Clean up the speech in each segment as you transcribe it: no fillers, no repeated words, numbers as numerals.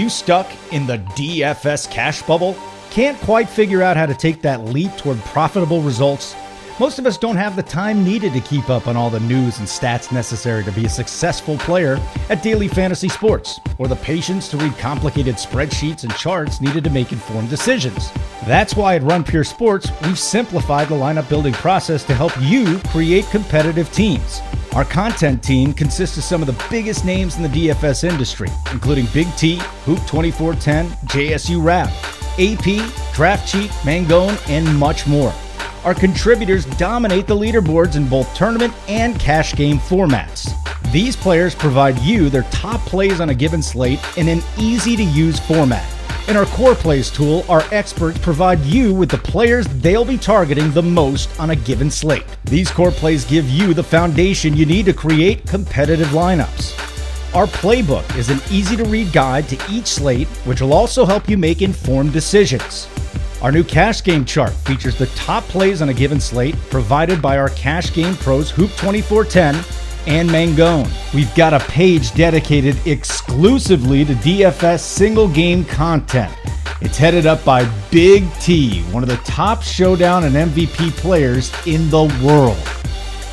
you stuck in the DFS cash bubble? Can't quite figure out how to take that leap toward profitable results? Most of us don't have the time needed to keep up on all the news and stats necessary to be a successful player at daily fantasy sports, or the patience to read complicated spreadsheets and charts needed to make informed decisions. That's why at Run Pure Sports, we've simplified the lineup building process to help you create competitive teams. Our content team consists of some of the biggest names in the DFS industry, including BigT, Hoop2410, JSURab, AP, Draft Cheat, Mangone, and much more. Our contributors dominate the leaderboards in both tournament and cash game formats. These players provide you their top plays on a given slate in an easy-to-use format. In our core plays tool, our experts provide you with the players they'll be targeting the most on a given slate. These core plays give you the foundation you need to create competitive lineups. Our playbook is an easy-to-read guide to each slate, which will also help you make informed decisions. Our new cash game chart features the top plays on a given slate provided by our cash game pros Hoop2410 and Mangone. We've got a page dedicated exclusively to DFS single game content. It's headed up by Big T, one of the top Showdown and MVP players in the world.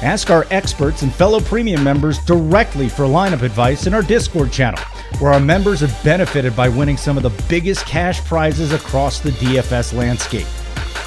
Ask our experts and fellow premium members directly for lineup advice in our Discord channel, where our members have benefited by winning some of the biggest cash prizes across the DFS landscape.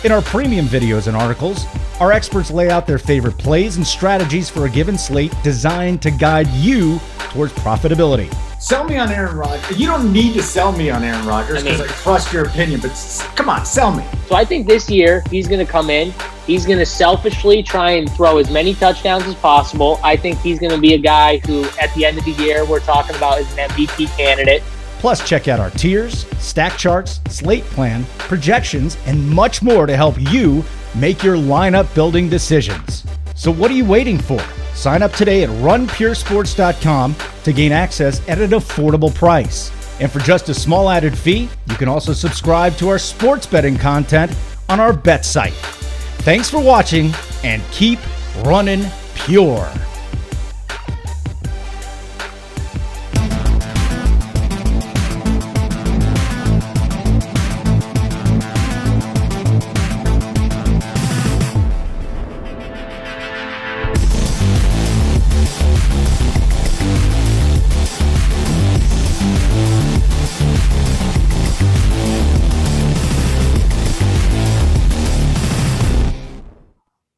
In our premium videos and articles, our experts lay out their favorite plays and strategies for a given slate designed to guide you towards profitability. Sell me on Aaron Rodgers. You don't need to sell me on Aaron Rodgers because I trust your opinion, but come on, sell me. So I think this year he's going to come in. He's going to selfishly try and throw as many touchdowns as possible. I think he's going to be a guy who, at the end of the year, we're talking about as an MVP candidate. Plus, check out our tiers, stack charts, slate plan, projections, and much more to help you make your lineup building decisions. So what are you waiting for? Sign up today at runpuresports.com to gain access at an affordable price. And for just a small added fee, you can also subscribe to our sports betting content on our bet site. Thanks for watching, and keep running pure.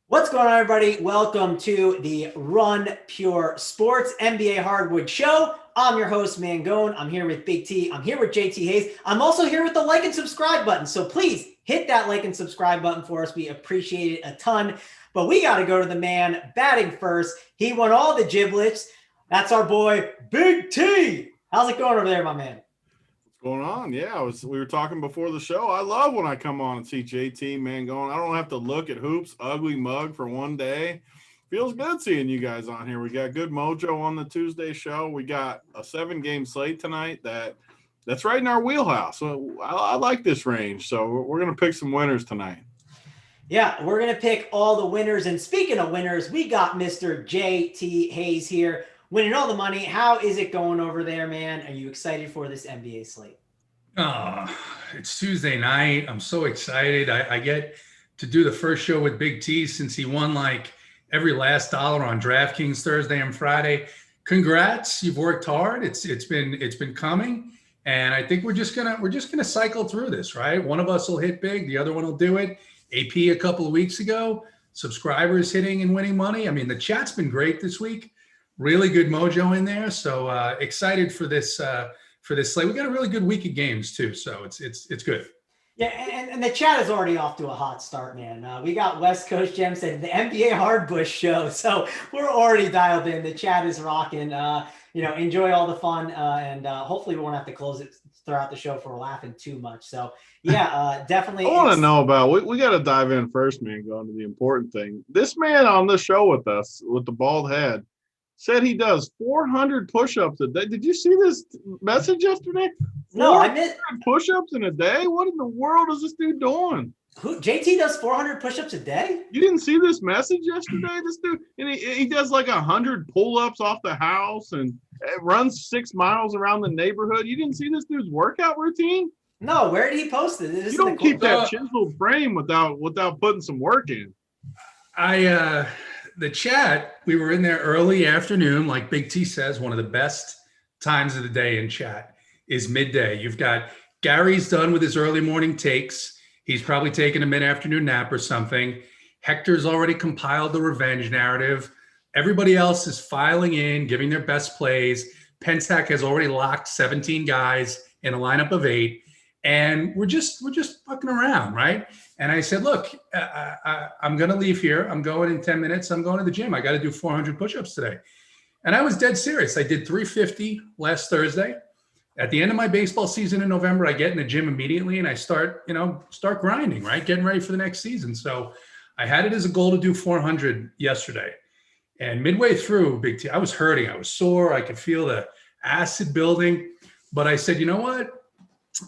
What's going on, everybody? Welcome to the Run Pure Sports NBA Hardwood Show. I'm your host, Mangone. I'm here with Big T. I'm here with JT Hayes. I'm also here with the like and subscribe button. So please hit that like and subscribe button for us. We appreciate it a ton. But we got to go to the man batting first. He won all the giblets. That's our boy, Big T. How's it going over there, my man? Going on? Yeah, we were talking before the show. I love when I come on and see JT, man, going. I don't have to look at Hoop's ugly mug for one day. Feels good seeing you guys on here. We got good mojo on the Tuesday show. We got a 7-game slate tonight that's right in our wheelhouse. So I like this range. So we're going to pick some winners tonight. Yeah, we're going to pick all the winners. And speaking of winners, we got Mr. JT Hayes here, winning all the money. How is it going over there, man? Are you excited for this NBA slate? It's Tuesday night. I'm so excited. I get to do the first show with Big T since he won like every last dollar on DraftKings Thursday and Friday. Congrats. You've worked hard. It's been coming. And I think we're just gonna cycle through this, right? One of us will hit big, the other one will do it. AP a couple of weeks ago, subscribers hitting and winning money. I mean, the chat's been great this week. Really good mojo in there. So excited for this slate. We got a really good week of games too. So it's good. Yeah, and the chat is already off to a hot start, man. We got West Coast Gem said the NBA Hardbush show. So we're already dialed in. The chat is rocking. Enjoy all the fun. And hopefully we won't have to close it throughout the show for laughing too much. So yeah, definitely. I want to know about, we got to dive in first, man, going to the important thing. This man on the show with us with the bald head said he does 400 push-ups a day. Did you see this message yesterday? No, I missed push-ups in a day. What in the world is this dude doing? JT does 400 push-ups a day? You didn't see this message yesterday? This dude, and he does like 100 pull-ups off the house and runs 6 miles around the neighborhood. You didn't see this dude's workout routine? No, where did he post it? You don't keep that chiseled frame without putting some work in. The chat, we were in there early afternoon, like Big T says, one of the best times of the day in chat is midday. You've got Gary's done with his early morning takes. He's probably taking a mid-afternoon nap or something. Hector's already compiled the revenge narrative. Everybody else is filing in, giving their best plays. Pensac has already locked 17 guys in a lineup of 8. And we're just fucking around, right? And I said, look, I'm going to leave here. I'm going in 10 minutes. I'm going to the gym. I got to do 400 push-ups today. And I was dead serious. I did 350 last Thursday. At the end of my baseball season in November, I get in the gym immediately and I start grinding, right? Getting ready for the next season. So I had it as a goal to do 400 yesterday. And midway through, Big T, I was hurting. I was sore. I could feel the acid building. But I said, you know what?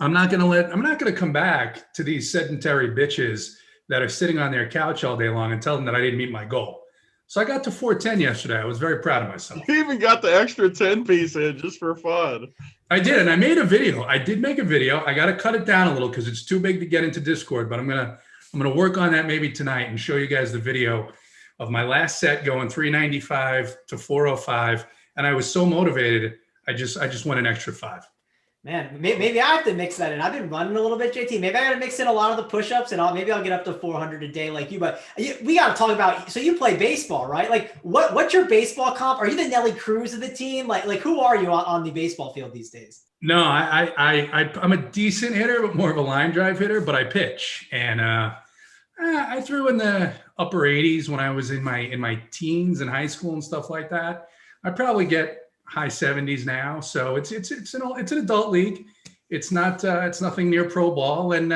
I'm not going to come back to these sedentary bitches that are sitting on their couch all day long and tell them that I didn't meet my goal. So I got to 410 yesterday. I was very proud of myself. You even got the extra 10 piece in just for fun. I did. And I made a video. I did make a video. I got to cut it down a little because it's too big to get into Discord, but I'm going to work on that maybe tonight and show you guys the video of my last set going 395 to 405. And I was so motivated. I just went an extra 5. Man, maybe I have to mix that in. I've been running a little bit, JT. Maybe I got to mix in a lot of the push-ups, and maybe I'll get up to 400 a day like you. But we got to talk about. So you play baseball, right? Like, what's your baseball comp? Are you the Nelly Cruz of the team? Like who are you on the baseball field these days? No, I'm a decent hitter, but more of a line drive hitter. But I pitch, and I threw in the upper 80s when I was in my teens in high school and stuff like that. I probably get high 70s now, so it's an adult league. It's nothing near pro ball, and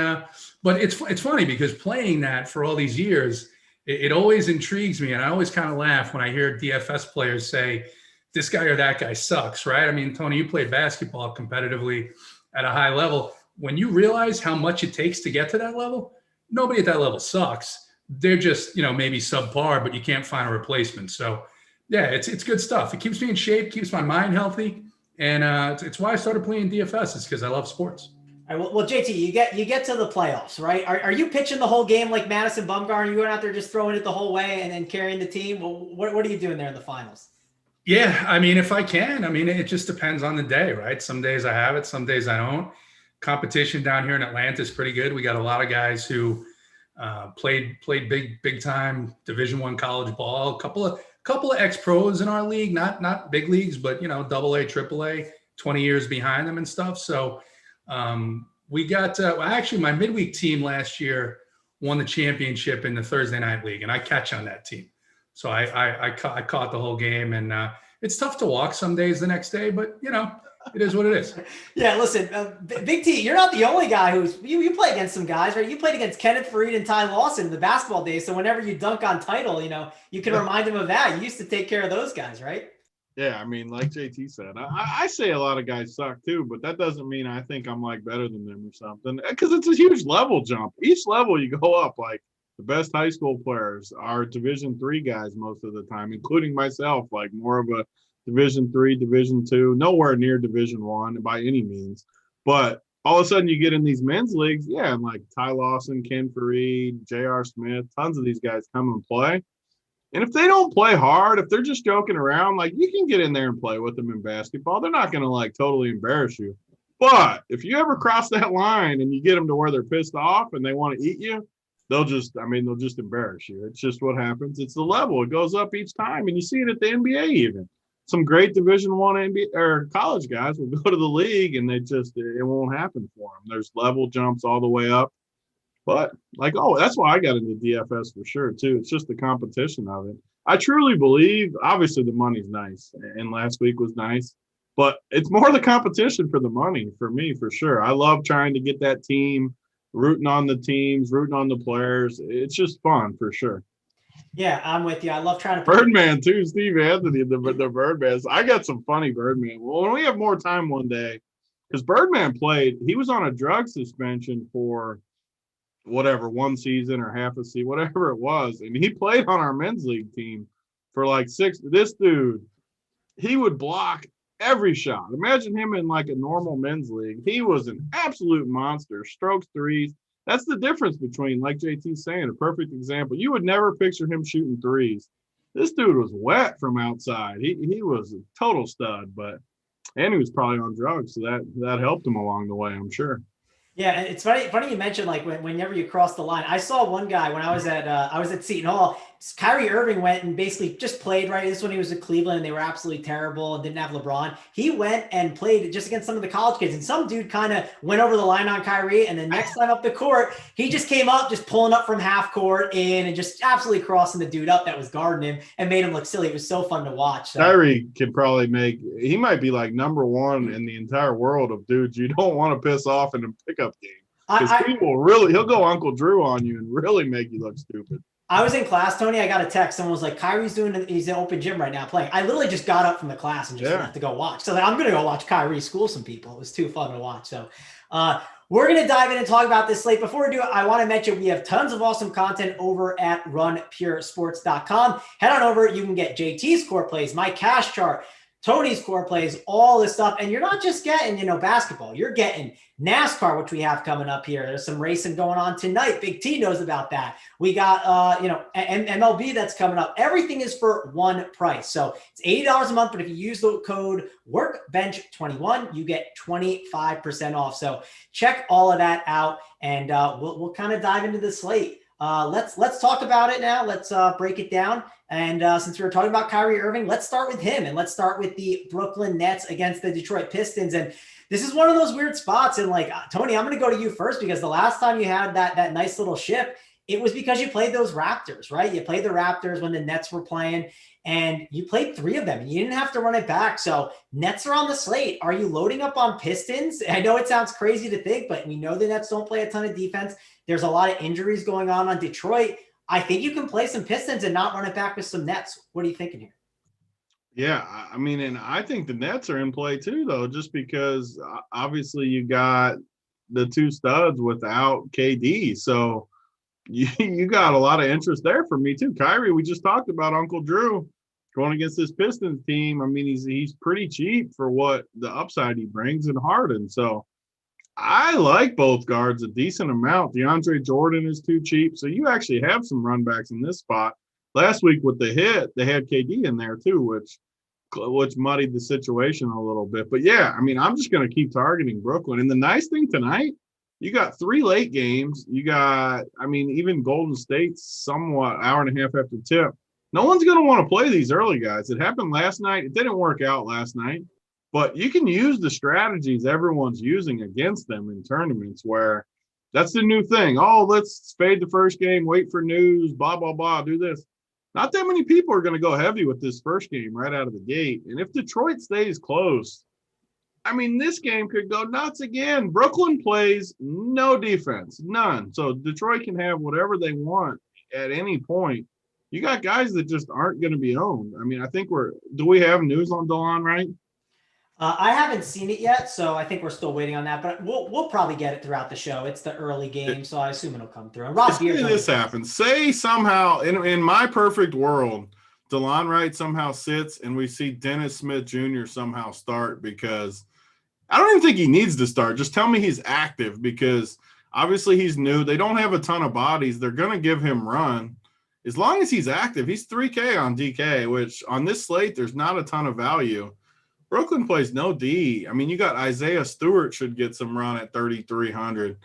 but it's funny because playing that for all these years, it always intrigues me, and I always kind of laugh when I hear DFS players say this guy or that guy sucks, right? I mean, Tony, you played basketball competitively at a high level. When you realize how much it takes to get to that level, nobody at that level sucks. They're just maybe subpar, but you can't find a replacement. So. Yeah, it's good stuff. It keeps me in shape, keeps my mind healthy, and it's why I started playing DFS. It's because I love sports. All right, well, JT, you get to the playoffs, right? Are you pitching the whole game like Madison Bumgarner? Are you going out there just throwing it the whole way and then carrying the team? Well, what are you doing there in the finals? Yeah, I mean, if I can. I mean, it just depends on the day, right? Some days I have it, some days I don't. Competition down here in Atlanta is pretty good. We got a lot of guys who played big time Division I college ball. Couple of ex-pros in our league, not big leagues, but AA, AAA, 20 years behind them and stuff. So we got actually my midweek team last year won the championship in the Thursday night league, and I catch on that team. So I caught the whole game, and it's tough to walk some days the next day, but it is what it is. Yeah, listen, Big T, you're not the only guy you play against some guys, right? You played against Kenneth Faried and Ty Lawson in the basketball days. So whenever you dunk on Title, you can remind him of that. You used to take care of those guys, right? Yeah, I mean, like JT said, I say a lot of guys suck too, but that doesn't mean I think I'm like better than them or something, because it's a huge level jump. Each level you go up, like the best high school players are Division III guys most of the time, including myself, like more of a Division III, Division II, nowhere near Division I by any means. But all of a sudden you get in these men's leagues, yeah, and like Ty Lawson, Ken Faried, J.R. Smith, tons of these guys come and play. And if they don't play hard, if they're just joking around, like you can get in there and play with them in basketball. They're not going to like totally embarrass you. But if you ever cross that line and you get them to where they're pissed off and they want to eat you, they'll just embarrass you. It's just what happens. It's the level. It goes up each time. And you see it at the NBA even. Some great Division I NBA or college guys will go to the league and it won't happen for them. There's level jumps all the way up. But that's why I got into DFS for sure too. It's just the competition of it. I truly believe, obviously the money's nice and last week was nice, but it's more the competition for the money for me for sure. I love trying to get that team, rooting on the teams, rooting on the players. It's just fun for sure. Yeah, I'm with you. I love trying to Birdman too, Steve Anthony, the Birdman. I got some funny Birdman. Well, when we have more time one day, because Birdman played, he was on a drug suspension for whatever, one season or half a season, whatever it was. And he played on our men's league team for like 6. This dude, he would block every shot. Imagine him in like a normal men's league. He was an absolute monster. Strokes threes. That's the difference between, like JT's saying, a perfect example. You would never picture him shooting threes. This dude was wet from outside. He was a total stud, and he was probably on drugs, so that helped him along the way, I'm sure. Yeah, and it's funny you mentioned like whenever you cross the line. I saw one guy when I was at Seton Hall. Kyrie Irving went and basically just played, right? This when he was at Cleveland and they were absolutely terrible and didn't have LeBron. He went and played just against some of the college kids, and some dude kind of went over the line on Kyrie, and then next time up the court, he just came up, just pulling up from half court in and just absolutely crossing the dude up that was guarding him and made him look silly. It was so fun to watch. So. Kyrie could probably he might be like number one in the entire world of dudes you don't want to piss off in a pickup game. Because he'll go Uncle Drew on you and really make you look stupid. I was in class, Tony. I got a text. Someone was like, Kyrie's he's in open gym right now playing. I literally just got up from the class and just went to go watch. So I'm going to go watch Kyrie school some people. It was too fun to watch. So we're going to dive in and talk about this slate. Before we do it, I want to mention we have tons of awesome content over at runpuresports.com. Head on over. You can get JT's core plays, my cash chart, Tony's core plays, all this stuff. And you're not just getting, basketball. You're getting NASCAR, which we have coming up here. There's some racing going on tonight. Big T knows about that. We got, MLB that's coming up. Everything is for one price. So it's $80 a month, but if you use the code WORKBENCH21, you get 25% off. So check all of that out, and we'll kind of dive into the slate. Let's talk about it now. Let's break it down. And since we were talking about Kyrie Irving, let's start with him, and let's start with the Brooklyn Nets against the Detroit Pistons. And this is one of those weird spots. And like, Tony, I'm going to go to you first, because the last time you had that nice little ship, it was because you played those Raptors, right? You played the Raptors when the Nets were playing, and you played 3 of them, and you didn't have to run it back. So Nets are on the slate. Are you loading up on Pistons? I know it sounds crazy to think, but we know the Nets don't play a ton of defense. There's a lot of injuries going on Detroit. I think you can play some Pistons and not run it back with some Nets. What are you thinking here? Yeah, I mean, and I think the Nets are in play too, though, just because obviously you got the 2 studs without KD. So you got a lot of interest there for me too. Kyrie, we just talked about Uncle Drew going against this Pistons team. I mean, he's pretty cheap for what the upside he brings, in Harden. So I like both guards a decent amount. DeAndre Jordan is too cheap. So you actually have some runbacks in this spot. Last week with the hit, they had KD in there too, which muddied the situation a little bit. But yeah, I mean, I'm just going to keep targeting Brooklyn. And the nice thing tonight, you got 3 late games. You got, I mean, even Golden State's somewhat hour and a half after tip. No one's going to want to play these early guys. It happened last night. It didn't work out last night. But you can use the strategies everyone's using against them in tournaments, where that's the new thing. Oh, let's fade the first game, wait for news, blah, blah, blah, do this. Not that many people are going to go heavy with this first game right out of the gate. And if Detroit stays close, I mean, this game could go nuts again. Brooklyn plays no defense, none. So Detroit can have whatever they want at any point. You got guys that just aren't going to be owned. I mean, I think do we have news on DeLon Wright? I haven't seen it yet, so I think we're still waiting on that. But we'll probably get it throughout the show. It's the early game, so I assume it'll come through. And Rob Beard, this happens. Say somehow, in my perfect world, DeLon Wright somehow sits, and we see Dennis Smith Jr. somehow start, because I don't even think he needs to start. Just tell me he's active, because obviously he's new. They don't have a ton of bodies. They're going to give him run. As long as he's active, he's 3K on DK, which on this slate, there's not a ton of value. Brooklyn plays no D. I mean, you got Isaiah Stewart should get some run at 3,300.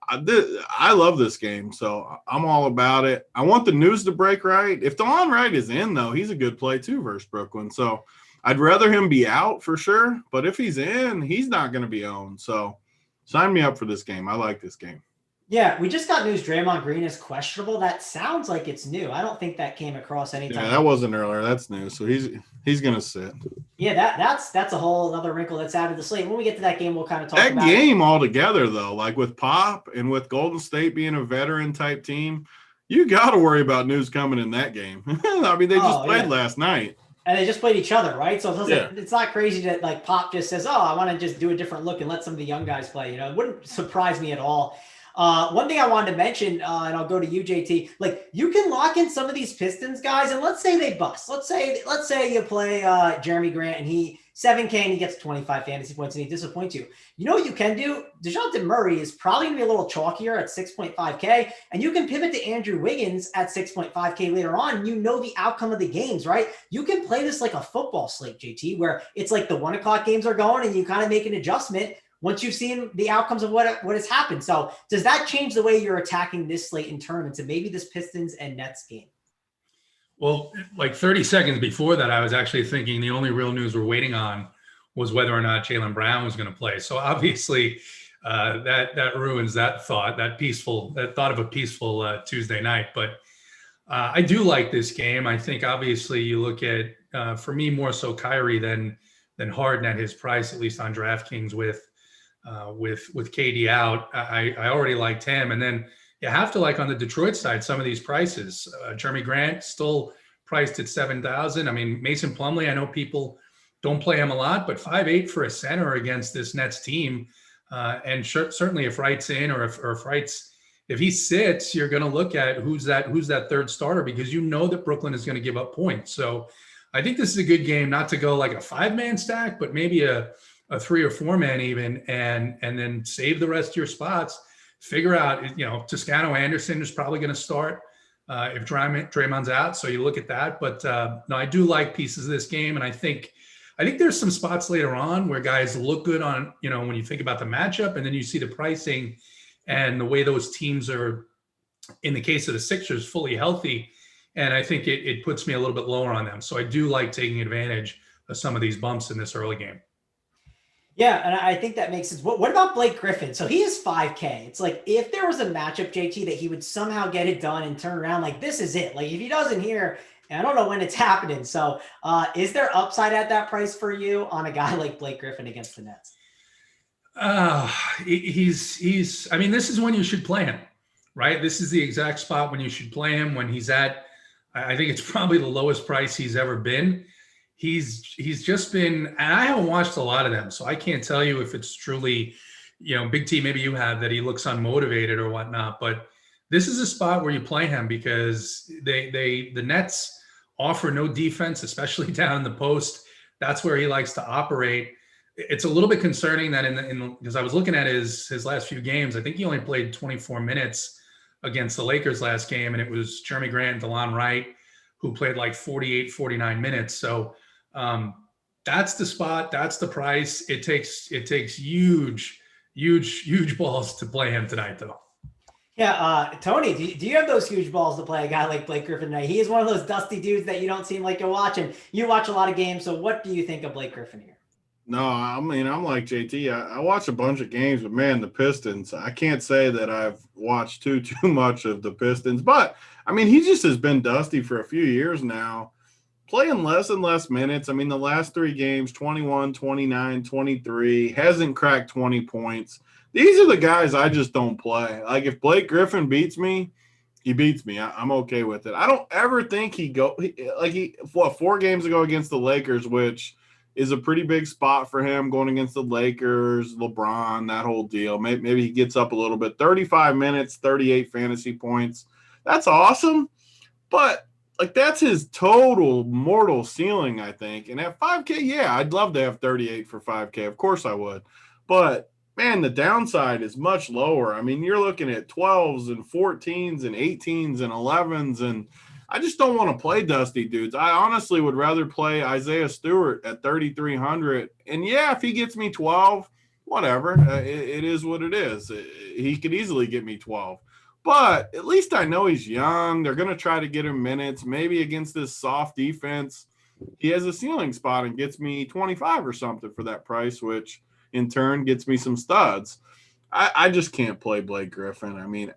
I love this game, so I'm all about it. I want the news to break right. If DeLon Wright is in, though, he's a good play too versus Brooklyn. So I'd rather him be out for sure, but if he's in, he's not going to be owned. So sign me up for this game. I like this game. Yeah, we just got news Draymond Green is questionable. That sounds like it's new. I don't think that came across anytime. Yeah, that wasn't earlier. That's new. So he's going to sit. Yeah, that's a whole other wrinkle that's added to the slate. When we get to that game, we'll kind of talk about that game altogether, though. Like with Pop and with Golden State being a veteran type team, you got to worry about news coming in that game. I mean, they just played last night. And they just played each other, right? So it's not crazy that like Pop just says, "Oh, I want to just do a different look and let some of the young guys play." You know, it wouldn't surprise me at all. One thing I wanted to mention, and I'll go to you, JT, like you can lock in some of these Pistons guys, and let's say they bust. Let's say you play Jeremy Grant and he 7K and he gets 25 fantasy points and he disappoints you. You know what you can do? DeJounte Murray is probably going to be a little chalkier at 6.5K, and you can pivot to Andrew Wiggins at 6.5K later on, and you know the outcome of the games, right? You can play this like a football slate, JT, where it's like the 1 o'clock games are going and you kind of make an adjustment once you've seen the outcomes of what has happened. So does that change the way you're attacking this slate in tournaments and maybe this Pistons and Nets game? Well, like 30 seconds before that, I was actually thinking the only real news we're waiting on was whether or not Jaylen Brown was going to play. So obviously that ruins that thought of a peaceful Tuesday night. But I do like this game. I think obviously you look at, for me, more so Kyrie than Harden at his price, at least on DraftKings with KD out. I already liked him. And then you have to like on the Detroit side, some of these prices. Jeremy Grant still priced at 7,000. I mean, Mason Plumlee, I know people don't play him a lot, but 5'8" for a center against this Nets team. And certainly if Wright's in or if he sits, you're going to look at who's that third starter, because you know that Brooklyn is going to give up points. So I think this is a good game, not to go like a 5-man stack, but maybe a 3 or 4-man even, and then save the rest of your spots. Figure out, Toscano Anderson is probably going to start if Draymond's out. So you look at that. But no, I do like pieces of this game. And I think there's some spots later on where guys look good on, when you think about the matchup and then you see the pricing and the way those teams are, in the case of the Sixers, fully healthy. And I think it puts me a little bit lower on them. So I do like taking advantage of some of these bumps in this early game. Yeah, and I think that makes sense. What about Blake Griffin? So he is 5K. It's like if there was a matchup, JT, that he would somehow get it done and turn around, like this is it. Like if he doesn't here, and I don't know when it's happening. So is there upside at that price for you on a guy like Blake Griffin against the Nets? I mean, this is when you should play him, right? This is the exact spot when you should play him, when he's at, I think it's probably the lowest price he's ever been. He's just been, and I haven't watched a lot of them, so I can't tell you if it's truly, Big T, maybe you have, that he looks unmotivated or whatnot, but this is a spot where you play him because the Nets offer no defense, especially down in the post. That's where he likes to operate. It's a little bit concerning that because I was looking at his last few games, I think he only played 24 minutes against the Lakers last game, and it was Jeremy Grant and DeLon Wright who played like 48, 49 minutes. So that's the spot. That's the price. It takes huge balls to play him tonight, though. Yeah, Tony, do you have those huge balls to play a guy like Blake Griffin tonight? He is one of those dusty dudes that you don't seem like you're watching. You watch a lot of games, so what do you think of Blake Griffin here? No, I mean, I'm like JT. I watch a bunch of games, but man, the Pistons, I can't say that I've watched too much of the Pistons. But, I mean, he just has been dusty for a few years now, playing less and less minutes. I mean, the last 3 games, 21, 29, 23, hasn't cracked 20 points. These are the guys I just don't play. Like, if Blake Griffin beats me, he beats me. I'm okay with it. I don't ever think 4 games ago against the Lakers, which is a pretty big spot for him, going against the Lakers, LeBron, that whole deal. Maybe he gets up a little bit. 35 minutes, 38 fantasy points. That's awesome. But, like, that's his total mortal ceiling, I think. And at 5K, yeah, I'd love to have 38 for 5K. Of course I would. But, man, the downside is much lower. I mean, you're looking at 12s and 14s and 18s and 11s, and I just don't want to play dusty dudes. I honestly would rather play Isaiah Stewart at 3,300. And, yeah, if he gets me 12, whatever. It is what it is. He could easily get me 12. But at least I know he's young. They're going to try to get him minutes. Maybe against this soft defense, he has a ceiling spot and gets me 25 or something for that price, which in turn gets me some studs. I just can't play Blake Griffin. I mean,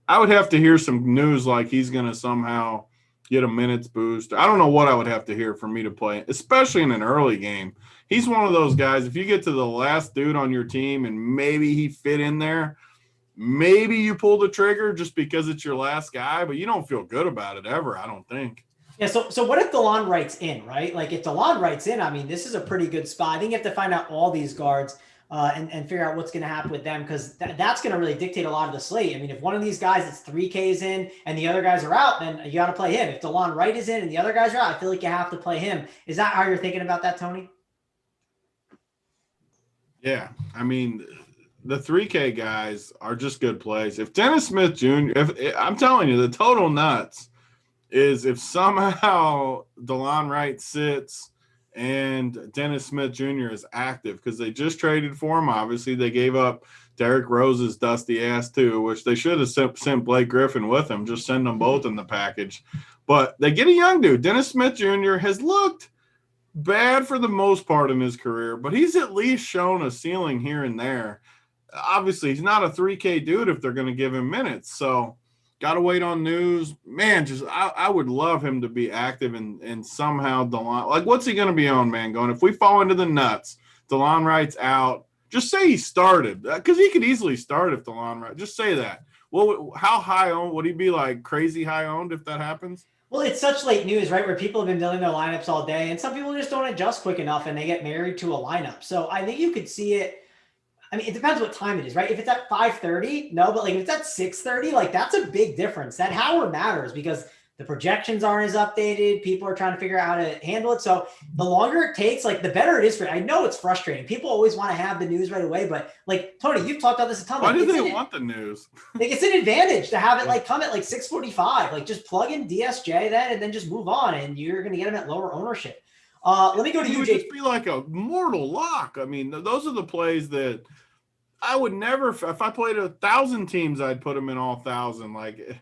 I would have to hear some news like he's going to somehow get a minutes boost. I don't know what I would have to hear for me to play, especially in an early game. He's one of those guys, if you get to the last dude on your team and maybe he fit in there, maybe you pull the trigger just because it's your last guy, but you don't feel good about it ever, I don't think. Yeah, so what if DeLon Wright's in, right? Like if DeLon Wright's in, I mean, this is a pretty good spot. I think you have to find out all these guards. and figure out what's going to happen with them, because that's going to really dictate a lot of the slate. I mean, if one of these guys is 3Ks in and the other guys are out, then you got to play him. If DeLon Wright is in and the other guys are out, I feel like you have to play him. Is that how you're thinking about that, Tony? Yeah, I mean, the 3K guys are just good plays. If Dennis Smith Jr., I'm telling you, the total nuts is if somehow DeLon Wright sits and Dennis Smith Jr. is active, because they just traded for him. Obviously, they gave up Derrick Rose's dusty ass too, which they should have sent Blake Griffin with him. Just send them both in the package. But they get a young dude. Dennis Smith Jr. has looked bad for the most part in his career, but he's at least shown a ceiling here and there. Obviously, he's not a 3K dude if they're going to give him minutes. So got to wait on news. Man, I would love him to be active and somehow DeLon. Like, what's he going to be on, man? Going, if we fall into the nuts, DeLon Wright's out. Just say he started, because he could easily start if DeLon Wright. Just say that. Well, how high owned would he be? Like crazy high owned if that happens? Well, it's such late news, right, where people have been building their lineups all day, and some people just don't adjust quick enough and they get married to a lineup. So I think you could see it. I mean, it depends what time it is, right? If it's at 5:30, no, but like if it's at 6:30, like that's a big difference. That hour matters because the projections aren't as updated. People are trying to figure out how to handle it. So the longer it takes, like the better it is for. I know it's frustrating. People always want to have the news right away, but like Tony, you've talked about this a ton. Why do they want the news? Like it's an advantage to have it like come at like 6:45. Like just plug in DSJ then and then just move on, and you're going to get them at lower ownership. Let me go to you, would Jay. just be like a mortal lock. I mean, those are the plays that I would never. If I played 1,000 teams, I'd put him in all 1,000. Like.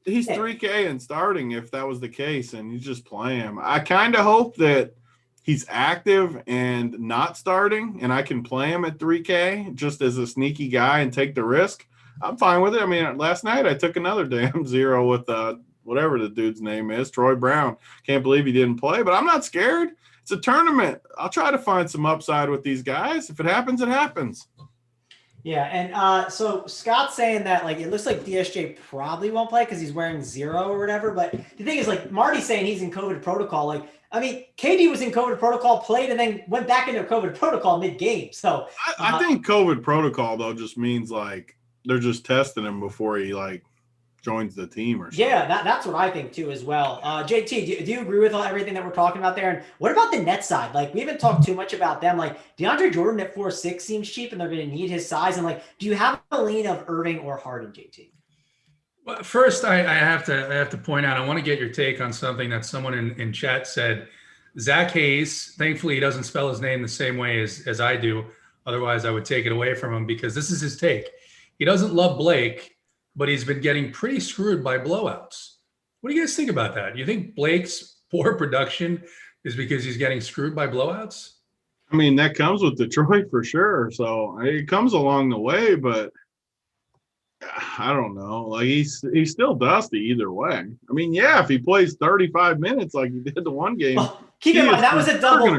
He's 3K and starting if that was the case, and you just play him. I kind of hope that he's active and not starting, and I can play him at 3K just as a sneaky guy and take the risk. I'm fine with it. I mean, last night I took another damn zero with whatever the dude's name is, Troy Brown. Can't believe he didn't play, but I'm not scared. It's a tournament. I'll try to find some upside with these guys. If it happens, it happens. Yeah, and so Scott's saying that like it looks like DSJ probably won't play because he's wearing 0 or whatever. But the thing is, like Marty's saying he's in COVID protocol. Like, I mean, KD was in COVID protocol, played, and then went back into COVID protocol mid-game. So I think COVID protocol though just means like they're just testing him before he like joins the team or something. Yeah, that's what I think too as well. JT, do you agree with everything that we're talking about there? And what about the net side? Like we haven't talked too much about them. Like DeAndre Jordan at 4'6" seems cheap, and they're going to need his size. And like, do you have a lean of Irving or Harden, JT? Well, first, I have to point out, I want to get your take on something that someone in chat said. Zach Hayes, thankfully he doesn't spell his name the same way as I do. Otherwise, I would take it away from him because this is his take. He doesn't love Blake, but he's been getting pretty screwed by blowouts. What do you guys think about that? Do you think Blake's poor production is because he's getting screwed by blowouts? I mean, that comes with Detroit for sure. So it comes along the way, but I don't know. Like he's still dusty either way. I mean, yeah, if he plays 35 minutes like he did the one game. Well, keep in mind that was a double,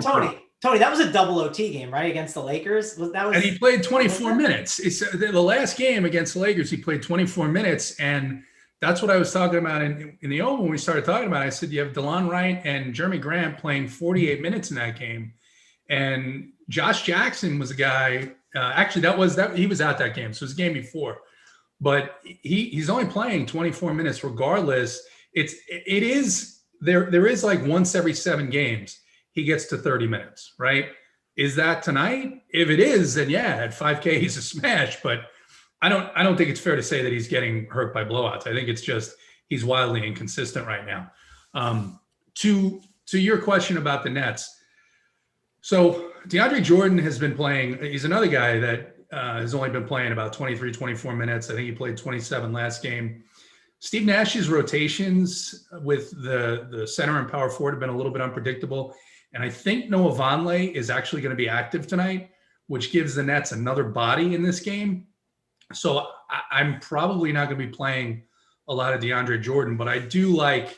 Tony, that was a double OT game, right? Against the Lakers. And he played 24 minutes. It's the last game against the Lakers. He played 24 minutes, and that's what I was talking about in the open when we started talking about it. I said you have DeLon Wright and Jeremy Grant playing 48 minutes in that game, and Josh Jackson was a guy. Actually, he was out that game, so it was the game before. But he's only playing 24 minutes regardless. It is there is like once every 7 games he gets to 30 minutes, right? Is that tonight? If it is, then yeah, at 5K he's a smash. But I don't think it's fair to say that he's getting hurt by blowouts. I think it's just he's wildly inconsistent right now. To your question about the Nets, so DeAndre Jordan has been playing. He's another guy that has only been playing about 23, 24 minutes. I think he played 27 last game. Steve Nash's rotations with the center and power forward have been a little bit unpredictable. And I think Noah Vonleh is actually going to be active tonight, which gives the Nets another body in this game. So I'm probably not going to be playing a lot of DeAndre Jordan, but I do like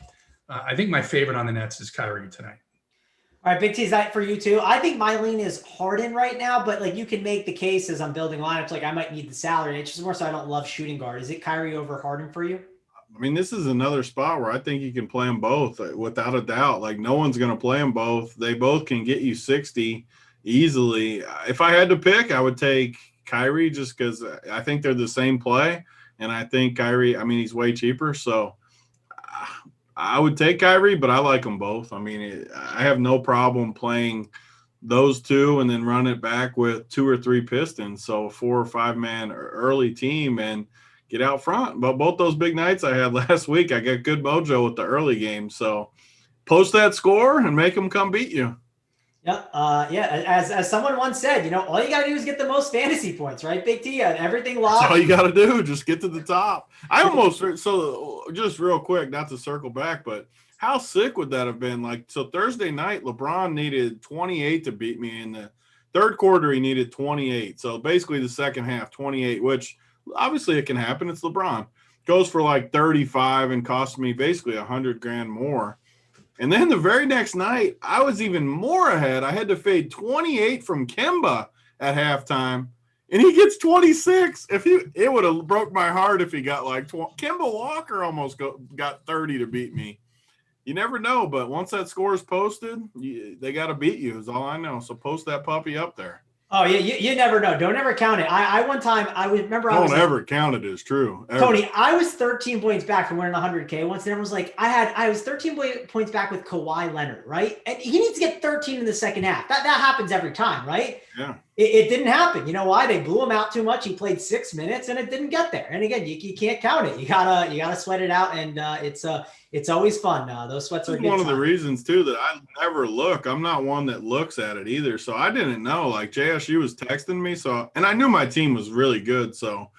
I think my favorite on the Nets is Kyrie tonight. All right, Big T, is that for you too? I think my lean is Harden right now, but like you can make the case as I'm building lineups, like I might need the salary. It's just more so I don't love shooting guard. Is it Kyrie over Harden for you? I mean, this is another spot where I think you can play them both without a doubt. Like no one's going to play them both. They both can get you 60. easily. If I had to pick, I would take Kyrie just because I think they're the same play. And I think Kyrie, I mean, he's way cheaper. So I would take Kyrie, but I like them both. I mean, I have no problem playing those two and then run it back with 2 or 3 Pistons. So 4 or 5 man early team and get out front. But both those big nights I had last week, I got good mojo with the early game. So post that score and make them come beat you. Yeah, as someone once said, you know, all you got to do is get the most fantasy points, right, Big T? Everything locked. That's all you got to do. Just get to the top. So just real quick, not to circle back, but how sick would that have been? Like, so Thursday night, LeBron needed 28 to beat me. In the third quarter, he needed 28. So basically the second half, 28, which obviously it can happen. It's LeBron. Goes for like 35 and cost me basically $100,000 more. And then the very next night, I was even more ahead. I had to fade 28 from Kemba at halftime, and he gets 26. It would have broke my heart if he got like 20. Kemba Walker almost got 30 to beat me. You never know, but once that score is posted, they got to beat you is all I know. So post that puppy up there. Oh, yeah, you never know. Don't ever count it. I one time, I remember I was Don't ever count it as true. Ever. Tony, I was 13 points back from winning 100K once, and everyone was like, I was 13 points back with Kawhi Leonard, right? And he needs to get 13 in the second half. That happens every time, right? Yeah. It didn't happen. You know why? They blew him out too much. He played 6 minutes, and it didn't get there. And again, you can't count it. You gotta sweat it out, and it's always fun. Those sweats are one of the reasons too that I never look. I'm not one that looks at it either. So I didn't know. Like JSU was texting me. And I knew my team was really good. So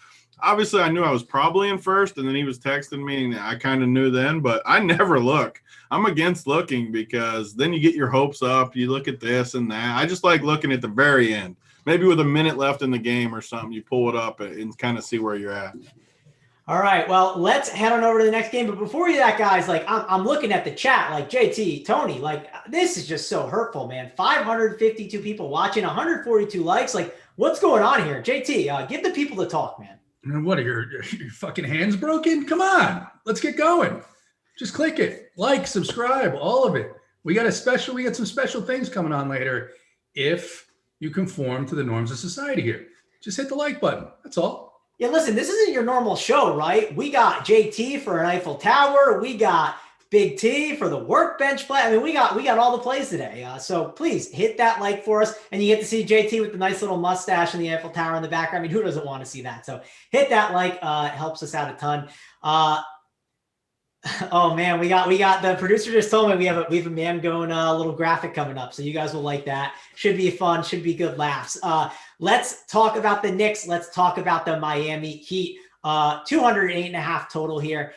obviously I knew I was probably in first, and then he was texting me, and I kind of knew then. But I never look. I'm against looking because then you get your hopes up. You look at this and that. I just like looking at the very end. Maybe with a minute left in the game or something, you pull it up and kind of see where you're at. All right, well, let's head on over to the next game. But before we do that, guys, like I'm looking at the chat, like JT, Tony, like this is just so hurtful, man. 552 people watching, 142 likes. Like, what's going on here? JT, give the people the talk, man. What are your fucking hands broken? Come on, let's get going. Just click it, like, subscribe, all of it. We got some special things coming on later. If you conform to the norms of society here, just hit the like button. That's all. Yeah, listen, this isn't your normal show, right? We got JT for an Eiffel Tower. We got Big T for the workbench play. I mean, we got all the plays today. So please hit that like for us. And you get to see JT with the nice little mustache and the Eiffel Tower in the background. I mean, who doesn't want to see that? So hit that like. It helps us out a ton. Oh man, we got the producer just told me we have a man going a little graphic coming up, so you guys will like that. Should be fun, should be good laughs. Let's talk about the Knicks. Let's talk about the Miami Heat. 208.5 total here.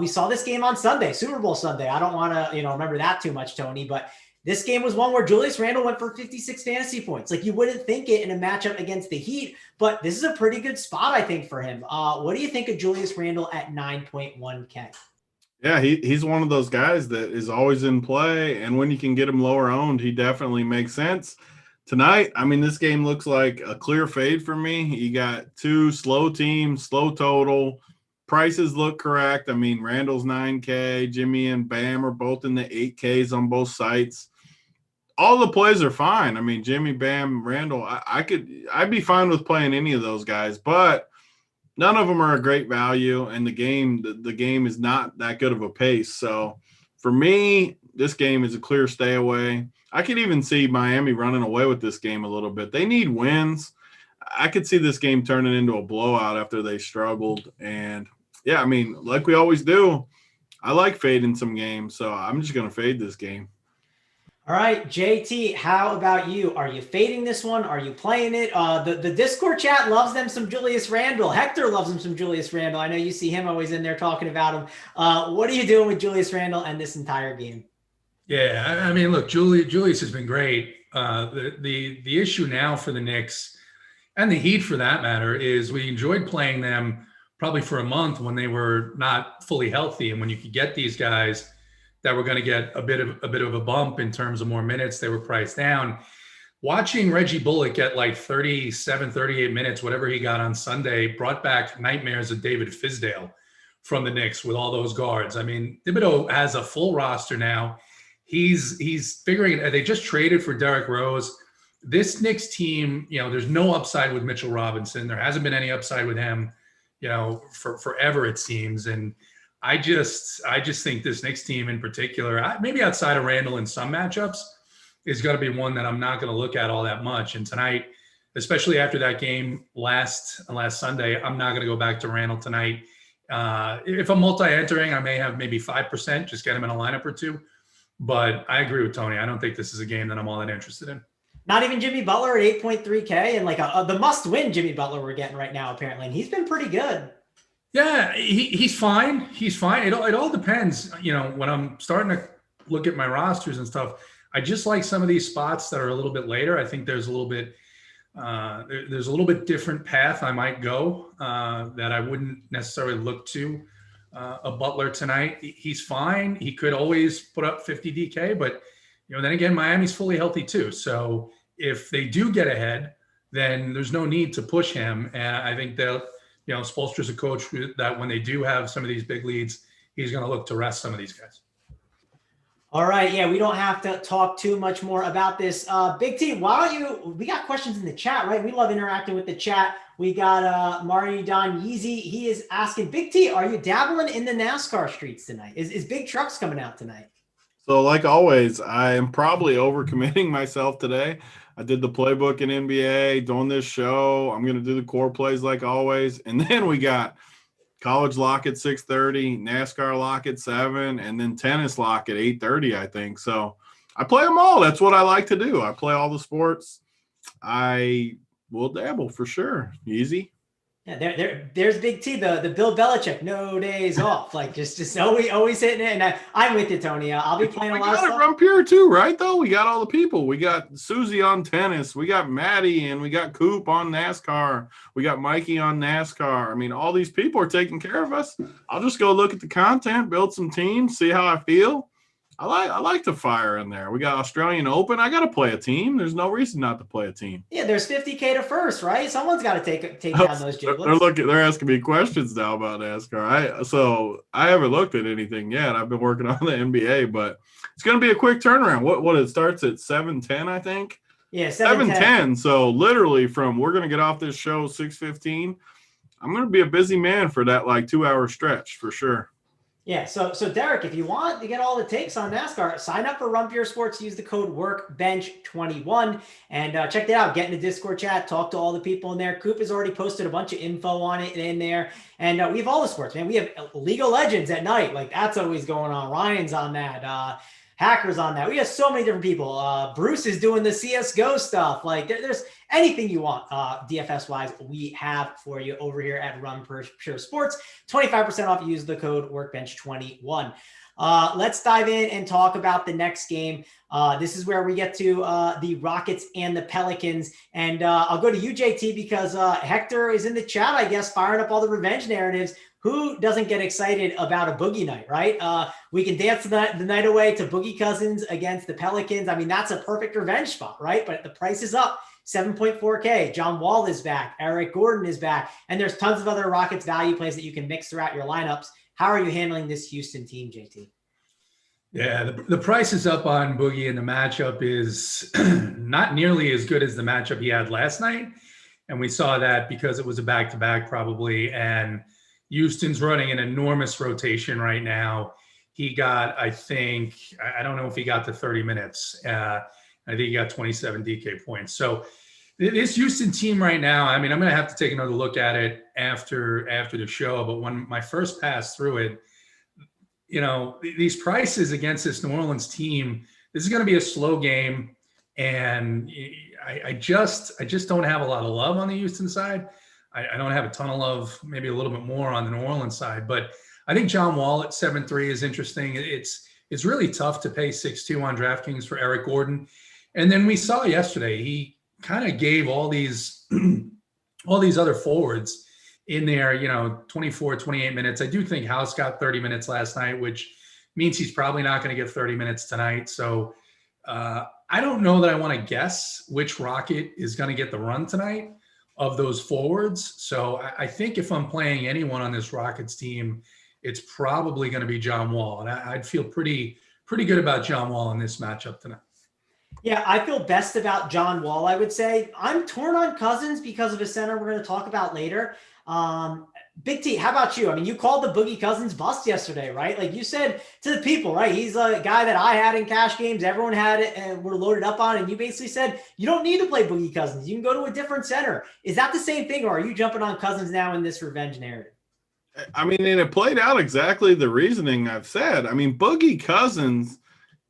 We saw this game on Sunday, Super Bowl Sunday. I don't want to remember that too much, Tony, but this game was one where Julius Randle went for 56 fantasy points. Like, you wouldn't think it in a matchup against the Heat, but this is a pretty good spot, I think, for him. What do you think of Julius Randle at 9.1K? Yeah, he's one of those guys that is always in play, and when you can get him lower owned, he definitely makes sense. Tonight, I mean, this game looks like a clear fade for me. You got 2 slow teams, slow total. Prices look correct. I mean, Randall's 9K, Jimmy and Bam are both in the 8Ks on both sites. All the plays are fine. I mean, Jimmy, Bam, Randall, I'd be fine with playing any of those guys, but none of them are a great value, and the game is not that good of a pace. So for me, this game is a clear stay away. I could even see Miami running away with this game a little bit. They need wins. I could see this game turning into a blowout after they struggled. And, yeah, I mean, like we always do, I like fading some games, so I'm just going to fade this game. All right, JT, how about you? Are you fading this one? Are you playing it? The Discord chat loves them some Julius Randle. Hector loves him some Julius Randle. I know you see him always in there talking about him. What are you doing with Julius Randle and this entire game? Yeah, I mean, look, Julius has been great. The issue now for the Knicks and the Heat, for that matter, is we enjoyed playing them probably for a month when they were not fully healthy, and when you could get these guys that were going to get a bit of a bump in terms of more minutes, they were priced down. Watching Reggie Bullock get like 37, 38 minutes, whatever he got on Sunday, brought back nightmares of David Fizdale from the Knicks with all those guards. I mean, Thibodeau has a full roster now. He's figuring it. They just traded for Derrick Rose. this Knicks team, there's no upside with Mitchell Robinson. There hasn't been any upside with him, for forever, it seems. And I just think this Knicks team in particular, maybe outside of Randall in some matchups, is going to be one that I'm not going to look at all that much. And tonight, especially after that game last Sunday, I'm not going to go back to Randall tonight. If I'm multi-entering, I may have maybe 5%, just get him in a lineup or two. But I agree with Tony. I don't think this is a game that I'm all that interested in. Not even Jimmy Butler at 8.3K and like the must-win Jimmy Butler we're getting right now, apparently. And he's been pretty good. Yeah, he's fine. He's fine. It all depends. When I'm starting to look at my rosters and stuff, I just like some of these spots that are a little bit later. I think there's a little bit different path I might go that I wouldn't necessarily look to a Butler tonight. He's fine. He could always put up 50 DK, but then again, Miami's fully healthy too. So if they do get ahead, then there's no need to push him. And I think that Spoelstra's a coach that when they do have some of these big leads, he's going to look to rest some of these guys. All right. Yeah, we don't have to talk too much more about this. Big T, we got questions in the chat, right? We love interacting with the chat. We got Marty Don Yeezy. He is asking, Big T, are you dabbling in the NASCAR streets tonight? Is big trucks coming out tonight? So like always, I am probably overcommitting myself today. I did the playbook in NBA, doing this show. I'm going to do the core plays like always. And then we got college lock at 6:30, NASCAR lock at 7, and then tennis lock at 8:30, I think. So I play them all. That's what I like to do. I play all the sports. I will dabble for sure. Easy. Yeah, there's Big T, the Bill Belichick, no days off, like just always hitting it. And I'm with you, Tony. I'll be playing a lot of stuff. We got Run Pure too, right? Though we got all the people. We got Susie on tennis, we got Maddie, and we got Coop on NASCAR. We got Mikey on NASCAR. I mean, all these people are taking care of us. I'll just go look at the content, build some teams, see how I feel. I like to fire in there. We got Australian Open. I got to play a team. There's no reason not to play a team. Yeah, there's 50K to first, right? Someone's got to take down those giblets. They're asking me questions now about NASCAR. So I haven't looked at anything yet. I've been working on the NBA, but it's going to be a quick turnaround. What it starts at 7:10, I think. Yeah, 7:10. So literally we're going to get off this show 6:15. I'm going to be a busy man for that 2-hour stretch for sure. Yeah, so Derek, if you want to get all the takes on NASCAR, sign up for Run Pure Sports, use the code WORKBENCH21, and check it out. Get in the Discord chat, talk to all the people in there. Coop has already posted a bunch of info on it in there, and we have all the sports, man. We have League of Legends at night, that's always going on. Ryan's on that. Hackers on that. We have so many different people. Bruce is doing the CSGO stuff. There's anything you want DFS wise, we have for you over here at Run Pure Sports. 25% off. Use the code WORKBENCH21. Let's dive in and talk about the next game. This is where we get to the Rockets and the Pelicans. And I'll go to you, JT, because Hector is in the chat, I guess, firing up all the revenge narratives. Who doesn't get excited about a boogie night, right? We can dance the night away to Boogie Cousins against the Pelicans. I mean, that's a perfect revenge spot, right? But the price is up, 7.4K. John Wall is back. Eric Gordon is back. And there's tons of other Rockets value plays that you can mix throughout your lineups. How are you handling this Houston team, JT? Yeah, the price is up on Boogie, and the matchup is not nearly as good as the matchup he had last night. And we saw that because it was a back-to-back probably, and Houston's running an enormous rotation right now. He got, I don't know if he got to 30 minutes. I think he got 27 DK points. So this Houston team right now, I mean, I'm going to have to take another look at it after the show. But when my first pass through it, these prices against this New Orleans team, this is going to be a slow game. And I just don't have a lot of love on the Houston side. I don't have a ton of love, maybe a little bit more on the New Orleans side, but I think John Wall at 7.3 is interesting. It's really tough to pay 6.2 on DraftKings for Eric Gordon. And then we saw yesterday, he kind of gave all these other forwards in there, 24, 28 minutes. I do think House got 30 minutes last night, which means he's probably not going to get 30 minutes tonight. So I don't know that I want to guess which Rocket is going to get the run tonight of those forwards. So I think if I'm playing anyone on this Rockets team, it's probably going to be John Wall. And I'd feel pretty good about John Wall in this matchup tonight. Yeah, I feel best about John Wall, I would say. I'm torn on Cousins because of a center we're going to talk about later. Big T, how about you? I mean, you called the Boogie Cousins bust yesterday, right? Like you said to the people, right? He's a guy that I had in cash games. Everyone had it and we're loaded up on. And you basically said, you don't need to play Boogie Cousins. You can go to a different center. Is that the same thing? Or are you jumping on Cousins now in this revenge narrative? I mean, and it played out exactly the reasoning I've said. I mean, Boogie Cousins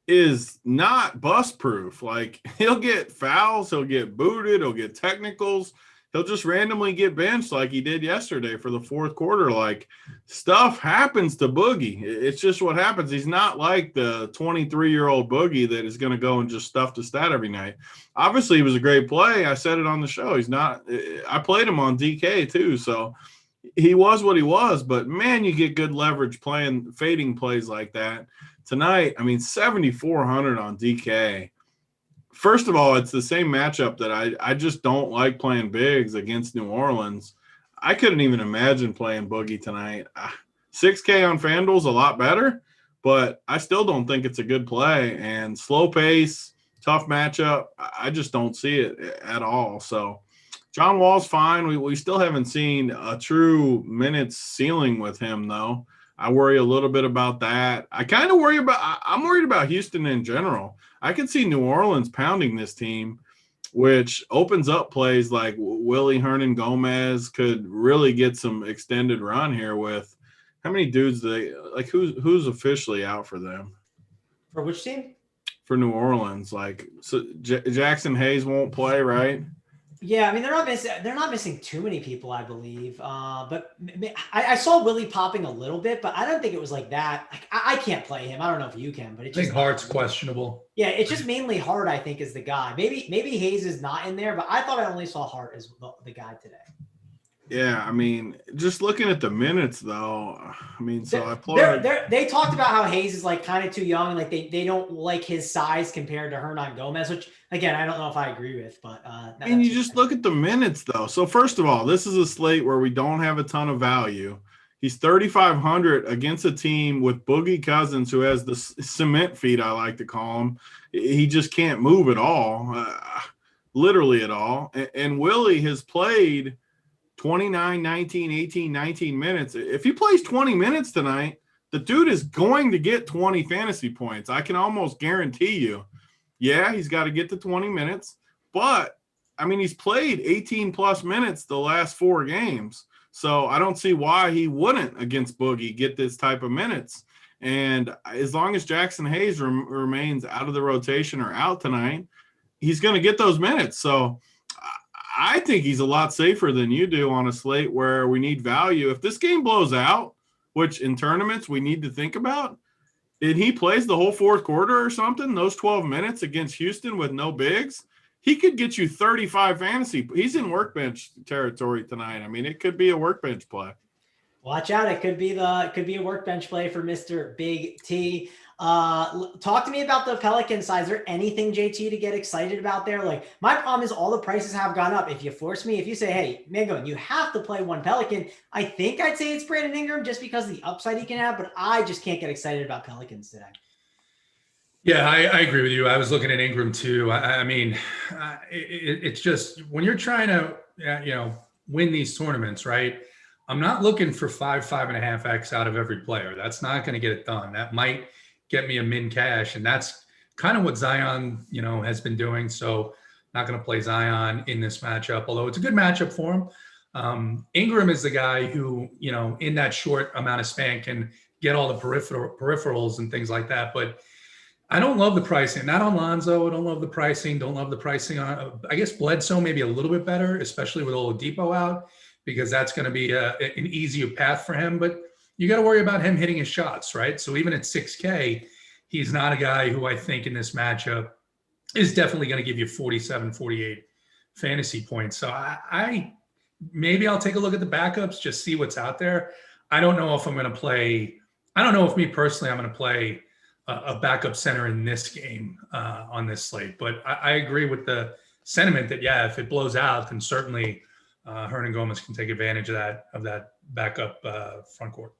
is not bust proof. Like, he'll get fouls, he'll get booted, he'll get technicals. He'll just randomly get benched like he did yesterday for the fourth quarter. Like, stuff happens to Boogie. It's just what happens. He's not like the 23-year-old Boogie that is going to go and just stuff the stat every night. Obviously, he was a great play. I said it on the show. He's not – I played him on DK too, so he was what he was. But, man, you get good leverage playing fading plays like that. Tonight, I mean, 7,400 on DK. First of all, it's the same matchup that I just don't like playing bigs against New Orleans. I couldn't even imagine playing Boogie tonight. 6K on FanDuel's a lot better, but I still don't think it's a good play. And slow pace, tough matchup, I just don't see it at all. So John Wall's fine. We still haven't seen a true minutes ceiling with him, though. I worry a little bit about that. I'm worried about Houston in general. I could see New Orleans pounding this team, which opens up plays like Willie Hernan-Gomez could really get some extended run here with how many dudes who's officially out for them? For which team? For New Orleans. Like, so Jackson Hayes won't play, right? Yeah, I mean, they're not missing too many people, I believe. But I saw Willie popping a little bit, but I don't think it was like that. Like, I can't play him. I don't know if you can, but I think Hart's questionable. Yeah, it's just mainly Hart, I think, is the guy. Maybe Hayes is not in there, but I thought I only saw Hart as the guy today. Yeah, I mean, just looking at the minutes, though, I mean, so they talked about how Hayes is like kind of too young, like they don't like his size compared to Hernan-Gomez, which again I don't know if I agree with, but and you just look at the minutes though. So first of all, this is a slate where we don't have a ton of value. He's 3,500 against a team with Boogie Cousins, who has the cement feet, I like to call him. He just can't move at all, literally at all. And Willie has played 29, 19, 18, 19 minutes. If he plays 20 minutes tonight, the dude is going to get 20 fantasy points. I can almost guarantee you. Yeah, he's got to get to 20 minutes. But, I mean, he's played 18-plus minutes the last 4 games. So I don't see why he wouldn't, against Boogie, get this type of minutes. And as long as Jackson Hayes remains out of the rotation or out tonight, he's going to get those minutes. So I think he's a lot safer than you do on a slate where we need value. If this game blows out, which in tournaments we need to think about, and he plays the whole fourth quarter or something, those 12 minutes against Houston with no bigs, he could get you 35 fantasy. He's in workbench territory tonight. I mean, it could be a workbench play. Watch out. It could be a workbench play for Mr. Big T. Talk to me about the Pelicans side. Is there anything, JT, to get excited about there? Like, my problem is all the prices have gone up. If you say, hey, Mango, you have to play one Pelican, I think I'd say it's Brandon Ingram just because of the upside he can have, but I just can't get excited about Pelicans today. Yeah, I agree with you. I was looking at Ingram too. I mean, it's just when you're trying to, win these tournaments, right? I'm not looking for 5.5x out of every player. That's not going to get it done. That might get me a min cash. And that's kind of what Zion, has been doing. So not going to play Zion in this matchup, although it's a good matchup for him. Ingram is the guy who, in that short amount of span can get all the peripherals and things like that. But I don't love the pricing. Not on Lonzo. I don't love the pricing. Don't love the pricing on, I guess Bledsoe maybe a little bit better, especially with Oladipo out, because that's going to be an easier path for him. But you got to worry about him hitting his shots, right? So even at 6K, he's not a guy who I think in this matchup is definitely going to give you 47, 48 fantasy points. So maybe I'll take a look at the backups, just see what's out there. I don't know if I'm going to play. I don't know if me personally, I'm going to play a backup center in this game on this slate. But I agree with the sentiment that, yeah, if it blows out, then certainly Hernan-Gomez can take advantage of that backup front court.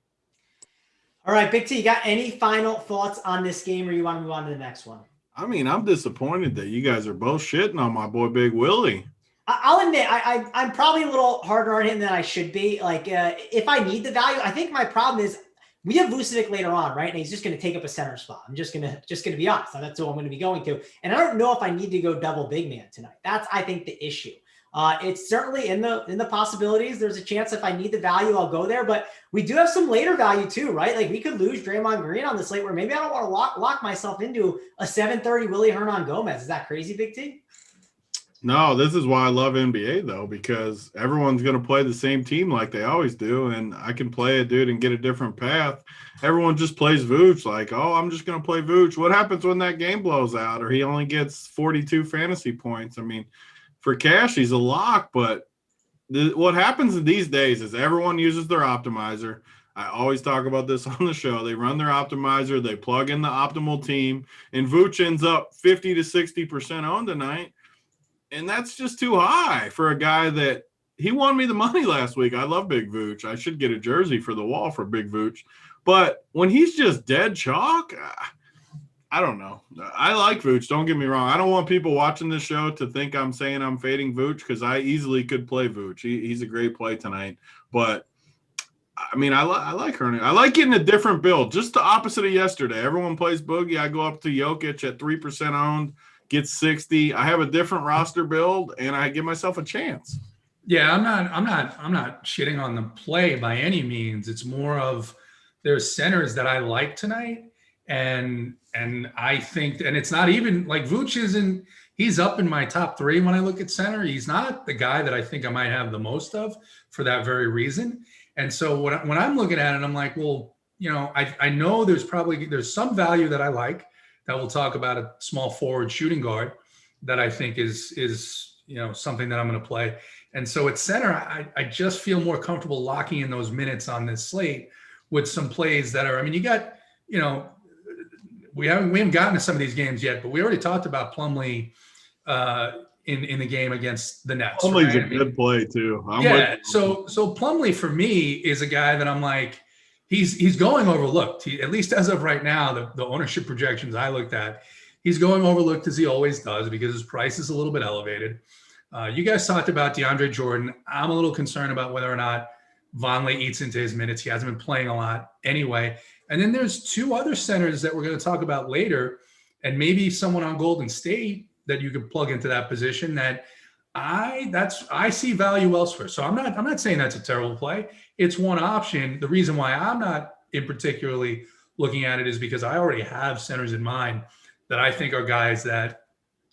All right, Big T, you got any final thoughts on this game, or you want to move on to the next one? I mean, I'm disappointed that you guys are both shitting on my boy Big Willie. I'll admit, I'm probably a little harder on him than I should be. Like, if I need the value, I think my problem is we have Vucevic later on, right? And he's just going to take up a center spot. I'm just gonna be honest. That's who I'm going to be going to. And I don't know if I need to go double big man tonight. That's, I think, the issue. It's certainly in the possibilities. There's a chance if I need the value, I'll go there. But we do have some later value too, right? Like we could lose Draymond Green on the slate where maybe I don't want to lock myself into a 7:30 Willie Hernan-Gomez. Is that crazy, Big T? No, this is why I love NBA though, because everyone's going to play the same team like they always do. And I can play a dude and get a different path. Everyone just plays Vooch like, oh, I'm just going to play Vooch. What happens when that game blows out or he only gets 42 fantasy points? I mean, for cash, he's a lock, but what happens in these days is everyone uses their optimizer. I always talk about this on the show. They run their optimizer, they plug in the optimal team, and Vooch ends up 50 to 60% owned tonight. And that's just too high for a guy that he won me the money last week. I love Big Vooch. I should get a jersey for the wall for Big Vooch. But when he's just dead chalk, I don't know. I like Vooch. Don't get me wrong. I don't want people watching this show to think I'm saying I'm fading Vooch because I easily could play Vooch. He's a great play tonight. But, I mean, I like Hernan. I like getting a different build. Just the opposite of yesterday. Everyone plays Boogie. I go up to Jokic at 3% owned. Gets 60. I have a different roster build, and I give myself a chance. Yeah, I'm not shitting on the play by any means. It's more of there's centers that I like tonight, and I think, and it's not even like Vooch isn't. He's up in my top 3 when I look at center. He's not the guy that I think I might have the most of for that very reason. And so when I'm looking at it, I'm like, well, you know, I know there's some value that I like. That we'll talk about a small forward shooting guard that I think is you know something that I'm going to play. And so at center, I just feel more comfortable locking in those minutes on this slate with some plays that are. I mean, you got we haven't gotten to some of these games yet, but we already talked about Plumlee in the game against the Nets. Plumlee's right? a good play too. So Plumlee for me is a guy that I'm like. He's going overlooked. At least as of right now, the ownership projections I looked at, he's going overlooked as he always does because his price is a little bit elevated. You guys talked about DeAndre Jordan. I'm a little concerned about whether or not Vonleh eats into his minutes. He hasn't been playing a lot anyway. And then there's 2 other centers that we're going to talk about later, and maybe someone on Golden State that you could plug into that position that I see value elsewhere. So I'm not saying that's a terrible play. It's one option. The reason why I'm not in particularly looking at it is because I already have centers in mind that I think are guys that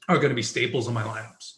are going to be staples in my lineups.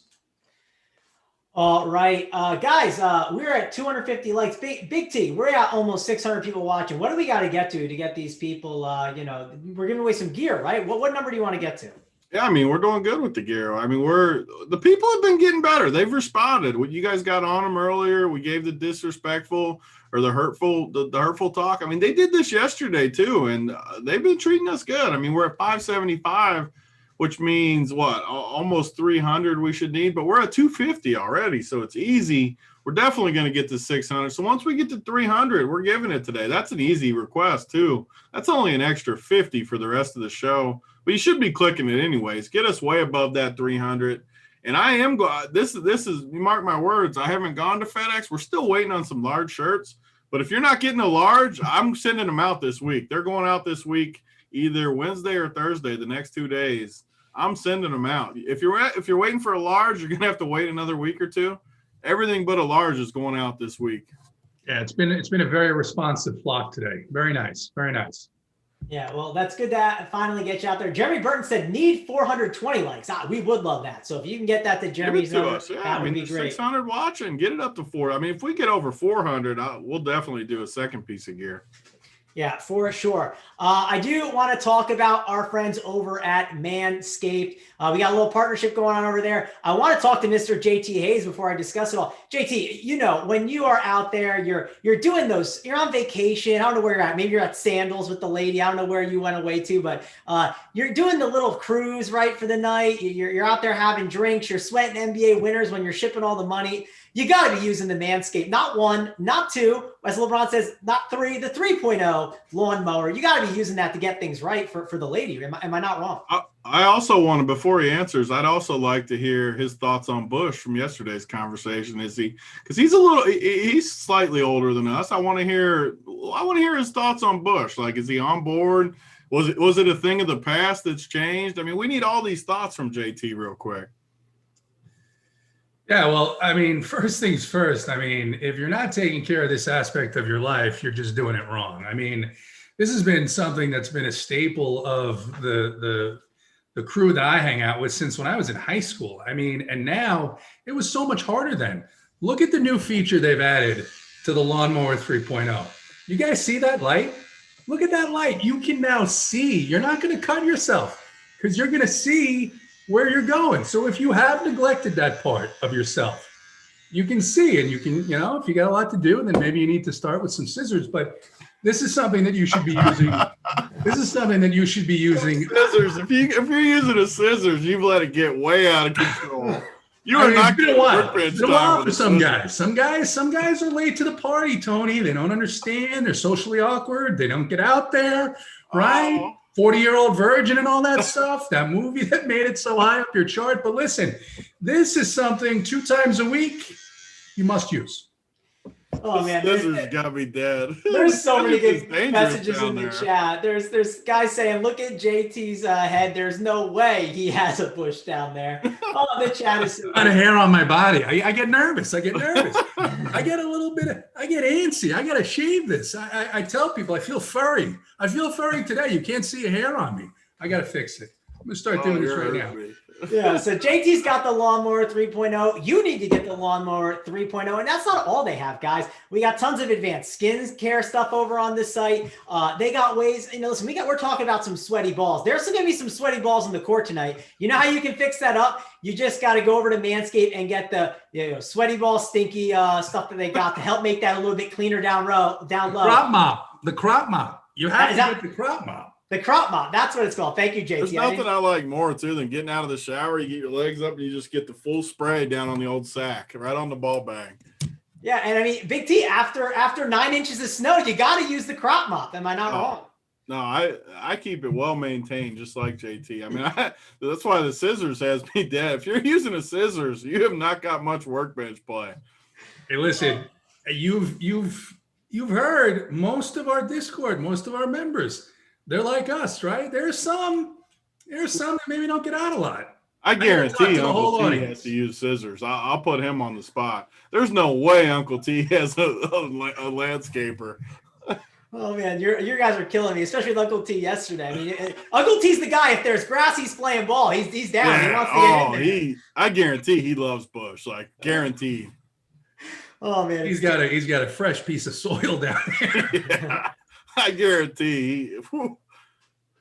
All right, guys, we're at 250 likes. Big T, we're at almost 600 people watching. What do we got to get these people? We're giving away some gear, right? What number do you want to get to? Yeah, I mean, we're doing good with the gear. I mean, the people have been getting better. They've responded. What you guys got on them earlier, we gave the disrespectful or the hurtful talk. I mean, they did this yesterday too, and they've been treating us good. I mean, we're at 575, which means what? Almost 300 we should need, but we're at 250 already, so it's easy. We're definitely going to get to 600. So once we get to 300, we're giving it today. That's an easy request too. That's only an extra 50 for the rest of the show. But you should be clicking it anyways. Get us way above that 300. And I am – this is – mark my words, I haven't gone to FedEx. We're still waiting on some large shirts. But if you're not getting a large, I'm sending them out this week. They're going out this week either Wednesday or Thursday, the next 2 days. I'm sending them out. If you're waiting for a large, you're going to have to wait another week or 2. Everything but a large is going out this week. Yeah, it's been a very responsive flock today. Very nice. Very nice. Yeah, well, that's good to finally get you out there. Jeremy Burton said need 420 likes. We would love that. So if you can get that to Jeremy's number, that would be great. 600 watching, get it up to 4. I mean, if we get over 400, we'll definitely do a second piece of gear. Yeah, for sure. I do want to talk about our friends over at Manscaped. We got a little partnership going on over there. I want to talk to Mr. JT Hayes before I discuss it all. JT, when you are out there, you're doing those, you're on vacation. I don't know where you're at. Maybe you're at Sandals with the lady. I don't know where you went away to, but you're doing the little cruise, right, for the night. You're out there having drinks. You're sweating NBA winners when you're shipping all the money. you got to be using the Manscaped, not 1, not 2, as LeBron says, not 3, the 3.0 lawnmower. You got to be using that to get things right for the lady. Am I not wrong? I also want to, before he answers, I'd also like to hear his thoughts on Bush from yesterday's conversation. Is he, because he's slightly older than us. I want to hear his thoughts on Bush. Like, is he on board? Was it a thing of the past that's changed? I mean, we need all these thoughts from JT real quick. Yeah, well, I mean, first things first. I mean, if you're not taking care of this aspect of your life, you're just doing it wrong. I mean, this has been something that's been a staple of the crew that I hang out with since when I was in high school. I mean, and now it was so much harder then. Look at the new feature they've added to the Lawnmower 3.0. You guys see that light? Look at that light. You can now see. You're not going to cut yourself because you're going to see where you're going. So if you have neglected that part of yourself, you can see, and you can, you know, if you got a lot to do, then maybe you need to start with some scissors. But this is something that you should be using. This is something that you should be using. Scissors. If you're using a scissors, you've let it get way out of control. You are not going to work bench time. It's been a while for some guys. Some guys are late to the party, Tony. They don't understand. They're socially awkward. They don't get out there, right? 40-year-old virgin and all that stuff. That movie that made it so high up your chart. But listen, this is something 2 times a week you must use. Oh man, scissors got me dead. There's so many good messages in the chat. There's guys saying, "Look at JT's head. There's no way he has a bush down there." Oh, the chat is. I got a hair on my body. I get nervous. I get a little bit. I get antsy. I gotta shave this. I tell people I feel furry. I feel furry today. You can't see a hair on me. I gotta fix it. I'm gonna start doing this right now. Yeah, so JT's got the Lawnmower 3.0. You need to get the Lawnmower 3.0. And that's not all they have, guys. We got tons of advanced skin care stuff over on this site. They got ways, you know, listen, we're talking about some sweaty balls. There's going to be some sweaty balls in the court tonight. You know how you can fix that up? You just got to go over to Manscaped and get the sweaty ball, stinky stuff that they got to help make that a little bit cleaner down low. The crop mop. You have to get the crop mop. The crop mop, that's what it's called. Thank you, JT. There's nothing I like more, too, than getting out of the shower. You get your legs up and you just get the full spray down on the old sack, right on the ball bag. Yeah, and I mean, Big T, after 9 inches of snow, you got to use the crop mop. Am I not wrong? No, I keep it well maintained, just like JT. I mean, that's why the scissors has me dead. If you're using a scissors, you have not got much workbench play. Hey, listen, you've heard most of our Discord, most of our members. They're like us, right? There's some that maybe don't get out a lot. I guarantee Uncle T has to use scissors. I'll put him on the spot. There's no way Uncle T has a landscaper. Oh man, you guys are killing me, especially with Uncle T yesterday. I mean, Uncle T's the guy. If there's grass, he's playing ball. He's down. Yeah. He wants to get in there. I guarantee he loves Bush. Like guaranteed. Oh man, he's got a fresh piece of soil down there. Yeah. I guarantee.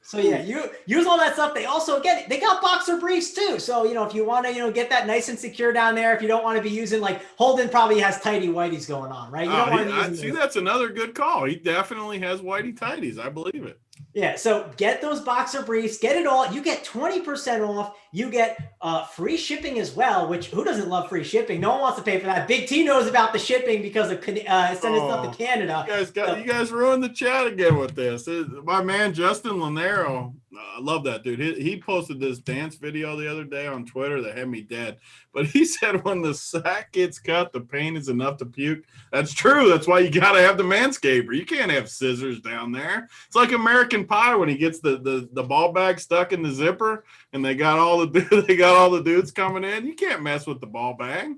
So yeah, you use all that stuff. They also they got boxer briefs too. So if you want to get that nice and secure down there, if you don't want to be using like Holden probably has tighty whities going on, right? You don't want to be using that's another good call. He definitely has whitey tighties. I believe it. Yeah, so get those boxer briefs, get it all. You get 20% off. You get free shipping as well, which who doesn't love free shipping? No one wants to pay for that. Big T knows about the shipping because of sending stuff to Canada. You guys ruined the chat again with this. My man, Justin Lanero, I love that dude. He posted this dance video the other day on Twitter that had me dead. But he said when the sack gets cut, the pain is enough to puke. That's true. That's why you got to have the Manscaper. You can't have scissors down there. It's like American Pie when he gets the ball bag stuck in the zipper and they got all the dudes coming in. You can't mess with the ball bag.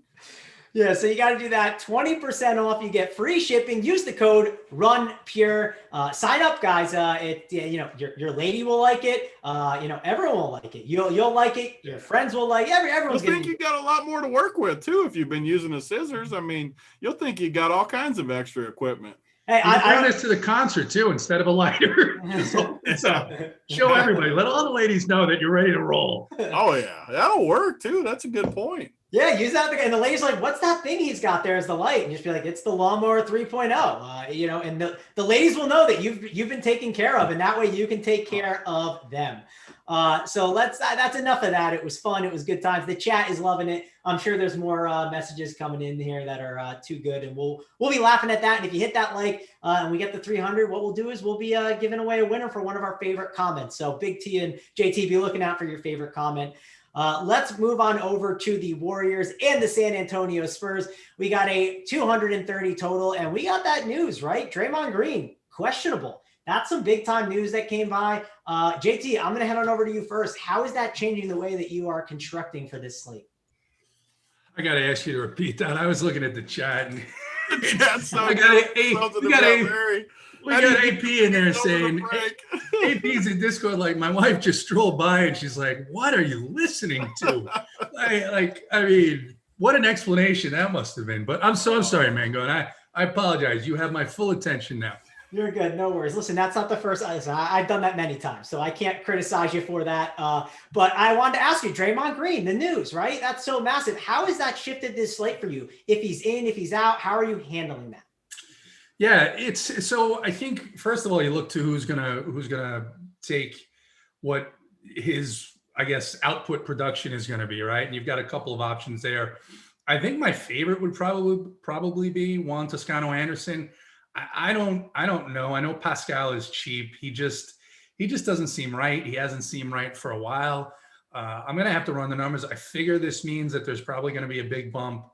Yeah, so you got to do that. 20% off. You get free shipping. Use the code RUNPURE. Sign up, guys. Your lady will like it. Everyone will like it. You'll like it. Your friends will like it. Everyone's going to think you got a lot more to work with too if you've been using the scissors. I mean, you'll think you got all kinds of extra equipment. Hey, I bring this to the concert too instead of a lighter. Show everybody. Let all the ladies know that you're ready to roll. Oh yeah, that'll work too. That's a good point. Yeah, use that. And the lady's like, what's that thing he's got there as the light? And just be like, it's the lawnmower 3.0. And the ladies will know that you've been taken care of, and that way you can take care of them. So that's enough of that. It was fun. It was good times. The chat is loving it. I'm sure there's more messages coming in here that are too good, and we'll be laughing at that. And if you hit that like and we get the 300, what we'll do is we'll be giving away a winner for one of our favorite comments. So Big T and JT, be looking out for your favorite comment. Let's move on over to the Warriors and the San Antonio Spurs. We got a 230 total, and we got that news, right? Draymond Green, questionable. That's some big time news that came by. JT, I'm going to head on over to you first. How is that changing the way that you are constructing for this slate? I got to ask you to repeat that. I was looking at the chat. And we got AP in there saying, AP's in Discord, like, my wife just strolled by and she's like, what are you listening to? I mean, what an explanation that must have been. But I'm so sorry, Mango. And I apologize. You have my full attention now. You're good. No worries. Listen, that's not the first. I've done that many times, so I can't criticize you for that. But I wanted to ask you, Draymond Green, the news, right? That's so massive. How has that shifted this slate for you? If he's in, if he's out, how are you handling that? Yeah, so I think first of all, you look to who's gonna take what his, I guess, output production is gonna be, right? And you've got a couple of options there. I think my favorite would probably be Juan Toscano-Anderson. I don't know. I know Pascal is cheap. He just doesn't seem right. He hasn't seemed right for a while. I'm gonna have to run the numbers. I figure this means that there's probably gonna be a big bump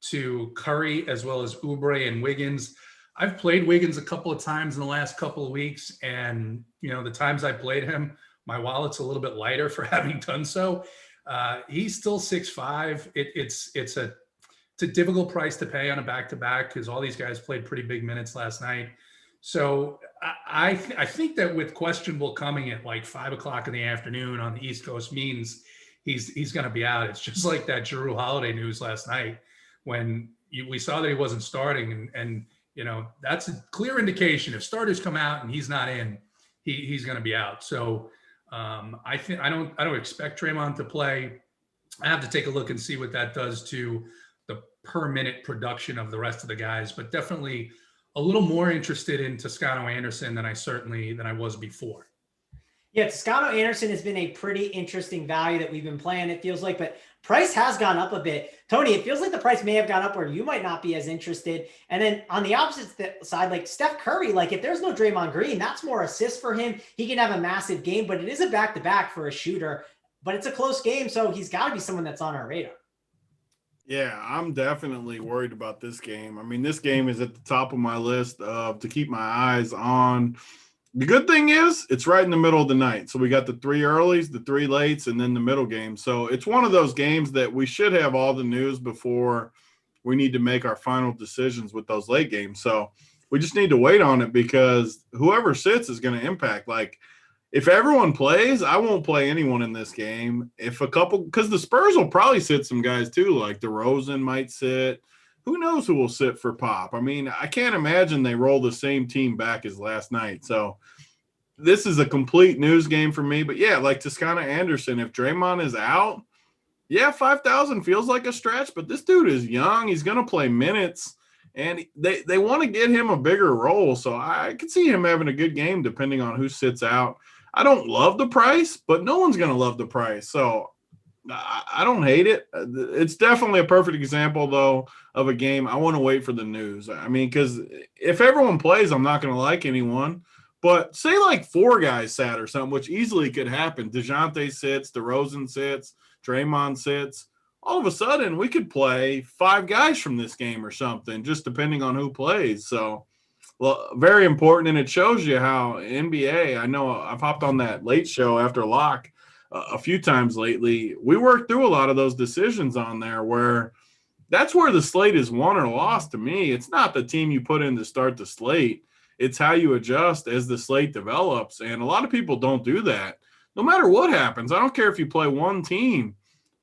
to Curry as well as Oubre and Wiggins. I've played Wiggins a couple of times in the last couple of weeks, and the times I played him, my wallet's a little bit lighter for having done so. He's still 6'5". It's a difficult price to pay on a back-to-back because all these guys played pretty big minutes last night. So I think that with questionable coming at like 5 o'clock in the afternoon on the East Coast means he's going to be out. It's just like that Jrue Holiday news last night when we saw that he wasn't starting, and that's a clear indication. If starters come out and he's not in, he's going to be out. So I don't expect Draymond to play. I have to take a look and see what that does to the per minute production of the rest of the guys, but definitely a little more interested in Toscano-Anderson than I was before. Yeah, Toscano-Anderson has been a pretty interesting value that we've been playing, it feels like, but price has gone up a bit. Tony, it feels like the price may have gone up where you might not be as interested. And then on the opposite side, like Steph Curry, like if there's no Draymond Green, that's more assists for him. He can have a massive game, but it is a back-to-back for a shooter, but it's a close game. So he's got to be someone that's on our radar. Yeah, I'm definitely worried about this game. I mean, this game is at the top of my list to keep my eyes on. The good thing is it's right in the middle of the night. So we got the 3 earlies, the 3 lates, and then the middle game. So it's one of those games that we should have all the news before we need to make our final decisions with those late games. So we just need to wait on it because whoever sits is going to impact. Like if everyone plays, I won't play anyone in this game. Because the Spurs will probably sit some guys too, like DeRozan might sit. Who knows who will sit for Pop? I mean, I can't imagine they roll the same team back as last night. So this is a complete news game for me. But, yeah, like Toscano-Anderson, if Draymond is out, yeah, 5,000 feels like a stretch. But this dude is young. He's going to play minutes. And they want to get him a bigger role. So I could see him having a good game depending on who sits out. I don't love the price, but no one's going to love the price. So I don't hate it. It's definitely a perfect example, though, of a game. I want to wait for the news. I mean, because if everyone plays, I'm not going to like anyone. But say like 4 guys sat or something, which easily could happen. DeJounte sits, DeRozan sits, Draymond sits. All of a sudden, we could play 5 guys from this game or something, just depending on who plays. So, well, very important, and it shows you how NBA, I know I've hopped on that late show after lock a few times lately. We worked through a lot of those decisions on there where that's where the slate is won or lost to me. It's not the team you put in to start the slate. It's how you adjust as the slate develops, and a lot of people don't do that. No matter what happens, I don't care if you play one team,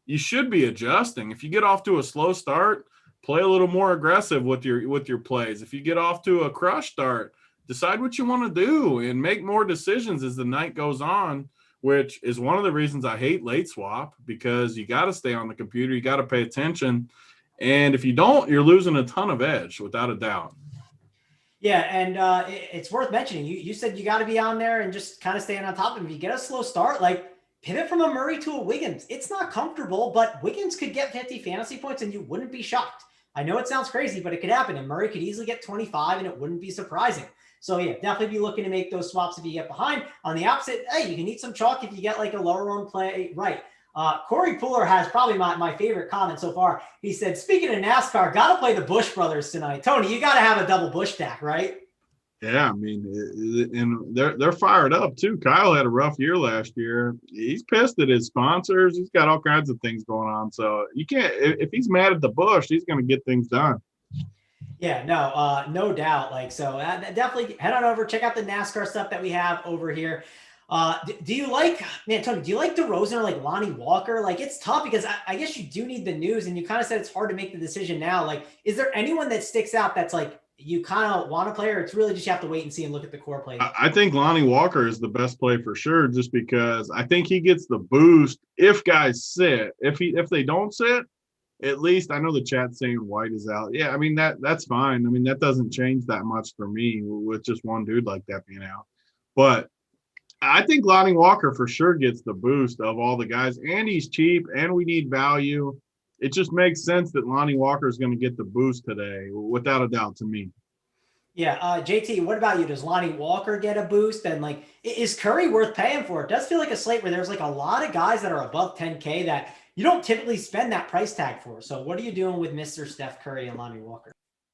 you should be adjusting. If you get off to a slow start, play a little more aggressive with your plays. If you get off to a crush start, decide what you want to do and make more decisions as the night goes on which is one of the reasons I hate late swap, because you got to stay on the computer. You got to pay attention. And if you don't, you're losing a ton of edge without a doubt. Yeah, and it's worth mentioning. You said you got to be on there and just kind of staying on top of it. If you get a slow start, like pivot from a Murray to a Wiggins. It's not comfortable, but Wiggins could get 50 fantasy points and you wouldn't be shocked. I know it sounds crazy, but it could happen. And Murray could easily get 25 and it wouldn't be surprising. So yeah, definitely be looking to make those swaps if you get behind. On the opposite, hey, you can eat some chalk if you get like a lower owned play right. Corey Pooler has probably my favorite comment so far. He said, speaking of NASCAR, got to play the Busch brothers tonight. Tony, you got to have a double Busch stack, right? Yeah, I mean, and they're fired up too. Kyle had a rough year last year. He's pissed at his sponsors. He's got all kinds of things going on. So you can't, if he's mad at the Busch, he's going to get things done. Yeah, no doubt. Like, so definitely head on over, check out the NASCAR stuff that we have over here. Do you like, man, Tony, do you like DeRozan or like Lonnie Walker? Like, it's tough because I guess you do need the news, and you kind of said it's hard to make the decision now. Like, is there anyone that sticks out that's like, you kind of want to play, or it's really just you have to wait and see and look at the core play? I think Lonnie Walker is the best play for sure, just because I think he gets the boost if guys sit. If they don't sit, at least I know the chat's saying White is out. Yeah, I mean that's fine. I mean, that doesn't change that much for me with just one dude like that being out. But I think Lonnie Walker for sure gets the boost of all the guys, and he's cheap, and we need value. It just makes sense that Lonnie Walker is going to get the boost today, without a doubt, to me. Yeah, JT, what about you? Does Lonnie Walker get a boost? And like, is Curry worth paying for? It does feel like a slate where there's like a lot of guys that are above 10K that you don't typically spend that price tag for. So what are you doing with Mr. Steph Curry and Lonnie Walker?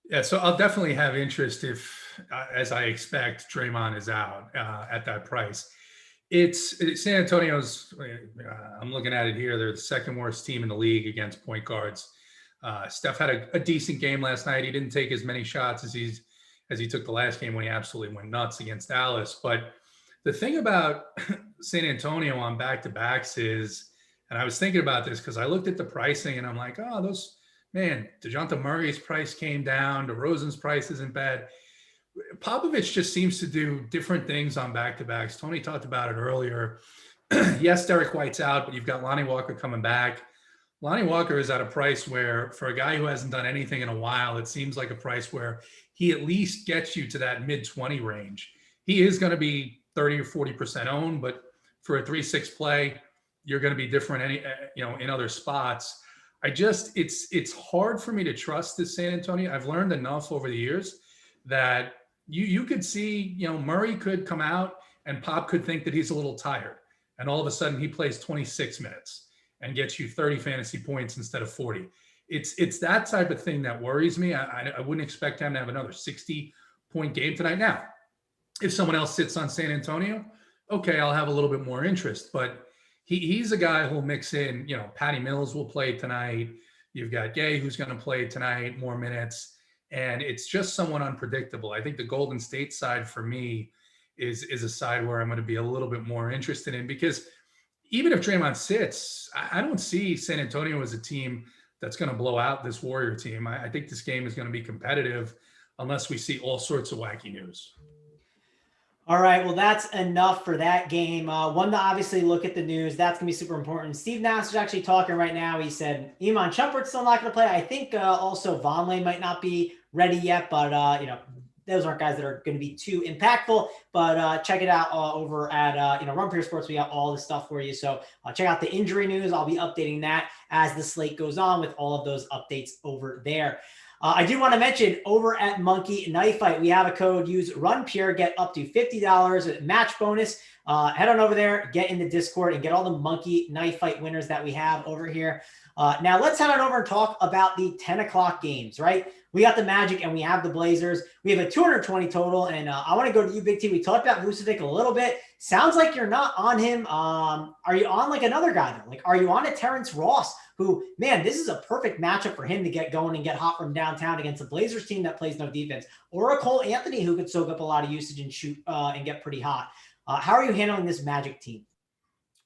Yeah, so I'll definitely have interest if, as I expect, Draymond is out at that price. It's San Antonio's, I'm looking at it here, they're the second worst team in the league against point guards. Steph had a decent game last night. He didn't take as many shots as he took the last game when he absolutely went nuts against Dallas. But the thing about San Antonio on back-to-backs is, and I was thinking about this because I looked at the pricing and I'm like, oh, DeJounte Murray's price came down. DeRozan's price isn't bad. Popovich just seems to do different things on back-to-backs. Tony talked about it earlier. Yes, Derek White's out, but you've got Lonnie Walker coming back. Lonnie Walker is at a price where, for a guy who hasn't done anything in a while, it seems like a price where he at least gets you to that mid-20 range. He is going to be 30 or 40% owned, but for a 3-6 play, you're going to be different in other spots. It's hard for me to trust this San Antonio. I've learned enough over the years that you could see, Murray could come out and Pop could think that he's a little tired. And all of a sudden he plays 26 minutes and gets you 30 fantasy points instead of 40. It's that type of thing that worries me. I wouldn't expect him to have another 60-point game tonight. Now, if someone else sits on San Antonio, okay, I'll have a little bit more interest. But he's a guy who'll mix in, Patty Mills will play tonight. You've got Gay who's going to play tonight, more minutes. And it's just somewhat unpredictable. I think the Golden State side for me is a side where I'm going to be a little bit more interested in, because even if Draymond sits, I don't see San Antonio as a team that's going to blow out this Warrior team. I think this game is going to be competitive unless we see all sorts of wacky news. All right, well, that's enough for that game. One to obviously look at the news. That's going to be super important. Steve Nash is actually talking right now. He said Iman Shumpert's still not going to play. I think also Vonleh might not be ready yet, but, those aren't guys that are going to be too impactful. But check it out over at, Run Pure Sports. We got all the stuff for you. So check out the injury news. I'll be updating that as the slate goes on with all of those updates over there. I do want to mention over at Monkey Knife Fight, we have a code. Use Run Pure, get up to $50 match bonus. Head on over there, get in the Discord, and get all the Monkey Knife Fight winners that we have over here. Now let's head on over and talk about the 10 o'clock games, right? We got the Magic and we have the Blazers. We have a 220 total, and I want to go to you, Big T. We talked about Vucevic a little bit. Sounds like you're not on him. Are you on like another guy though? Like, are you on a Terrence Ross? Who, man, this is a perfect matchup for him to get going and get hot from downtown against a Blazers team that plays no defense, or a Cole Anthony who could soak up a lot of usage and shoot and get pretty hot. How are you handling this Magic team?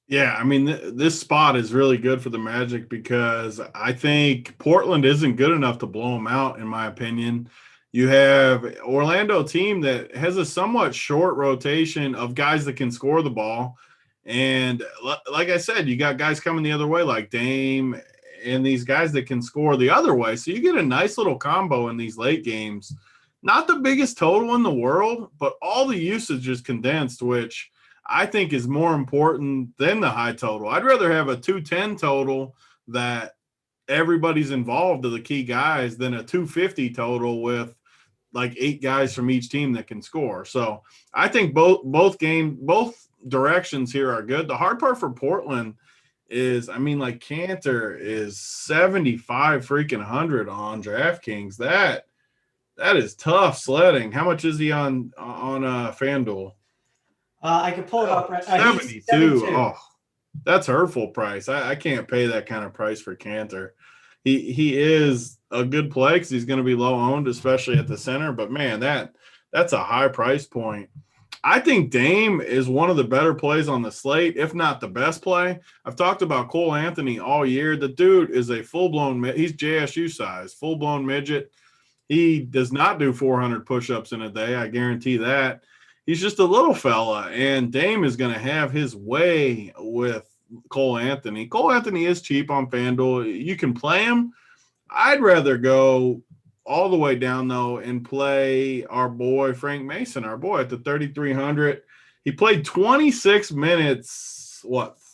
Yeah, I mean, this spot is really good for the Magic because I think Portland isn't good enough to blow them out, in my opinion. You have Orlando team that has a somewhat short rotation of guys that can score the ball. And like I said, you got guys coming the other way like Dame and these guys that can score the other way. So you get a nice little combo in these late games. Not the biggest total in the world, but all the usage is condensed, which I think is more important than the high total. I'd rather have a 210 total that everybody's involved to the key guys than a 250 total with like 8 guys from each team that can score. So I think both directions here are good. The hard part for Portland is, I mean, like Cantor is 75 freaking 100 on DraftKings. That is tough sledding. How much is he on FanDuel? I could pull it up. Right. 72. 72. Oh, that's hurtful price. I can't pay that kind of price for Cantor. He is a good play because he's going to be low owned, especially at the center. But man, that's a high price point. I think Dame is one of the better plays on the slate, if not the best play. I've talked about Cole Anthony all year. The dude is a full-blown – he's JSU size, full-blown midget. He does not do 400 push-ups in a day. I guarantee that. He's just a little fella, and Dame is going to have his way with Cole Anthony. Cole Anthony is cheap on FanDuel. You can play him. I'd rather go all the way down, though, and play our boy Frank Mason, our boy at the 3,300. He played 26 minutes,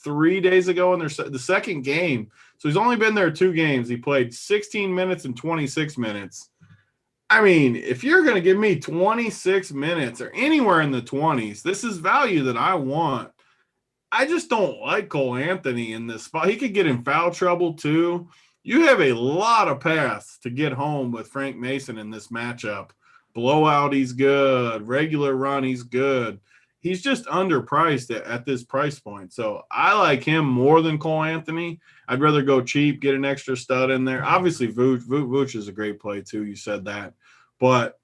3 days ago in the second game. So he's only been there 2 games. He played 16 minutes and 26 minutes. I mean, if you're going to give me 26 minutes or anywhere in the 20s, this is value that I want. I just don't like Cole Anthony in this spot. He could get in foul trouble too. You have a lot of paths to get home with Frank Mason in this matchup. Blowout, he's good. Regular run, he's good. He's just underpriced at this price point. So I like him more than Cole Anthony. I'd rather go cheap, get an extra stud in there. Obviously, Vooch is a great play too. You said that. But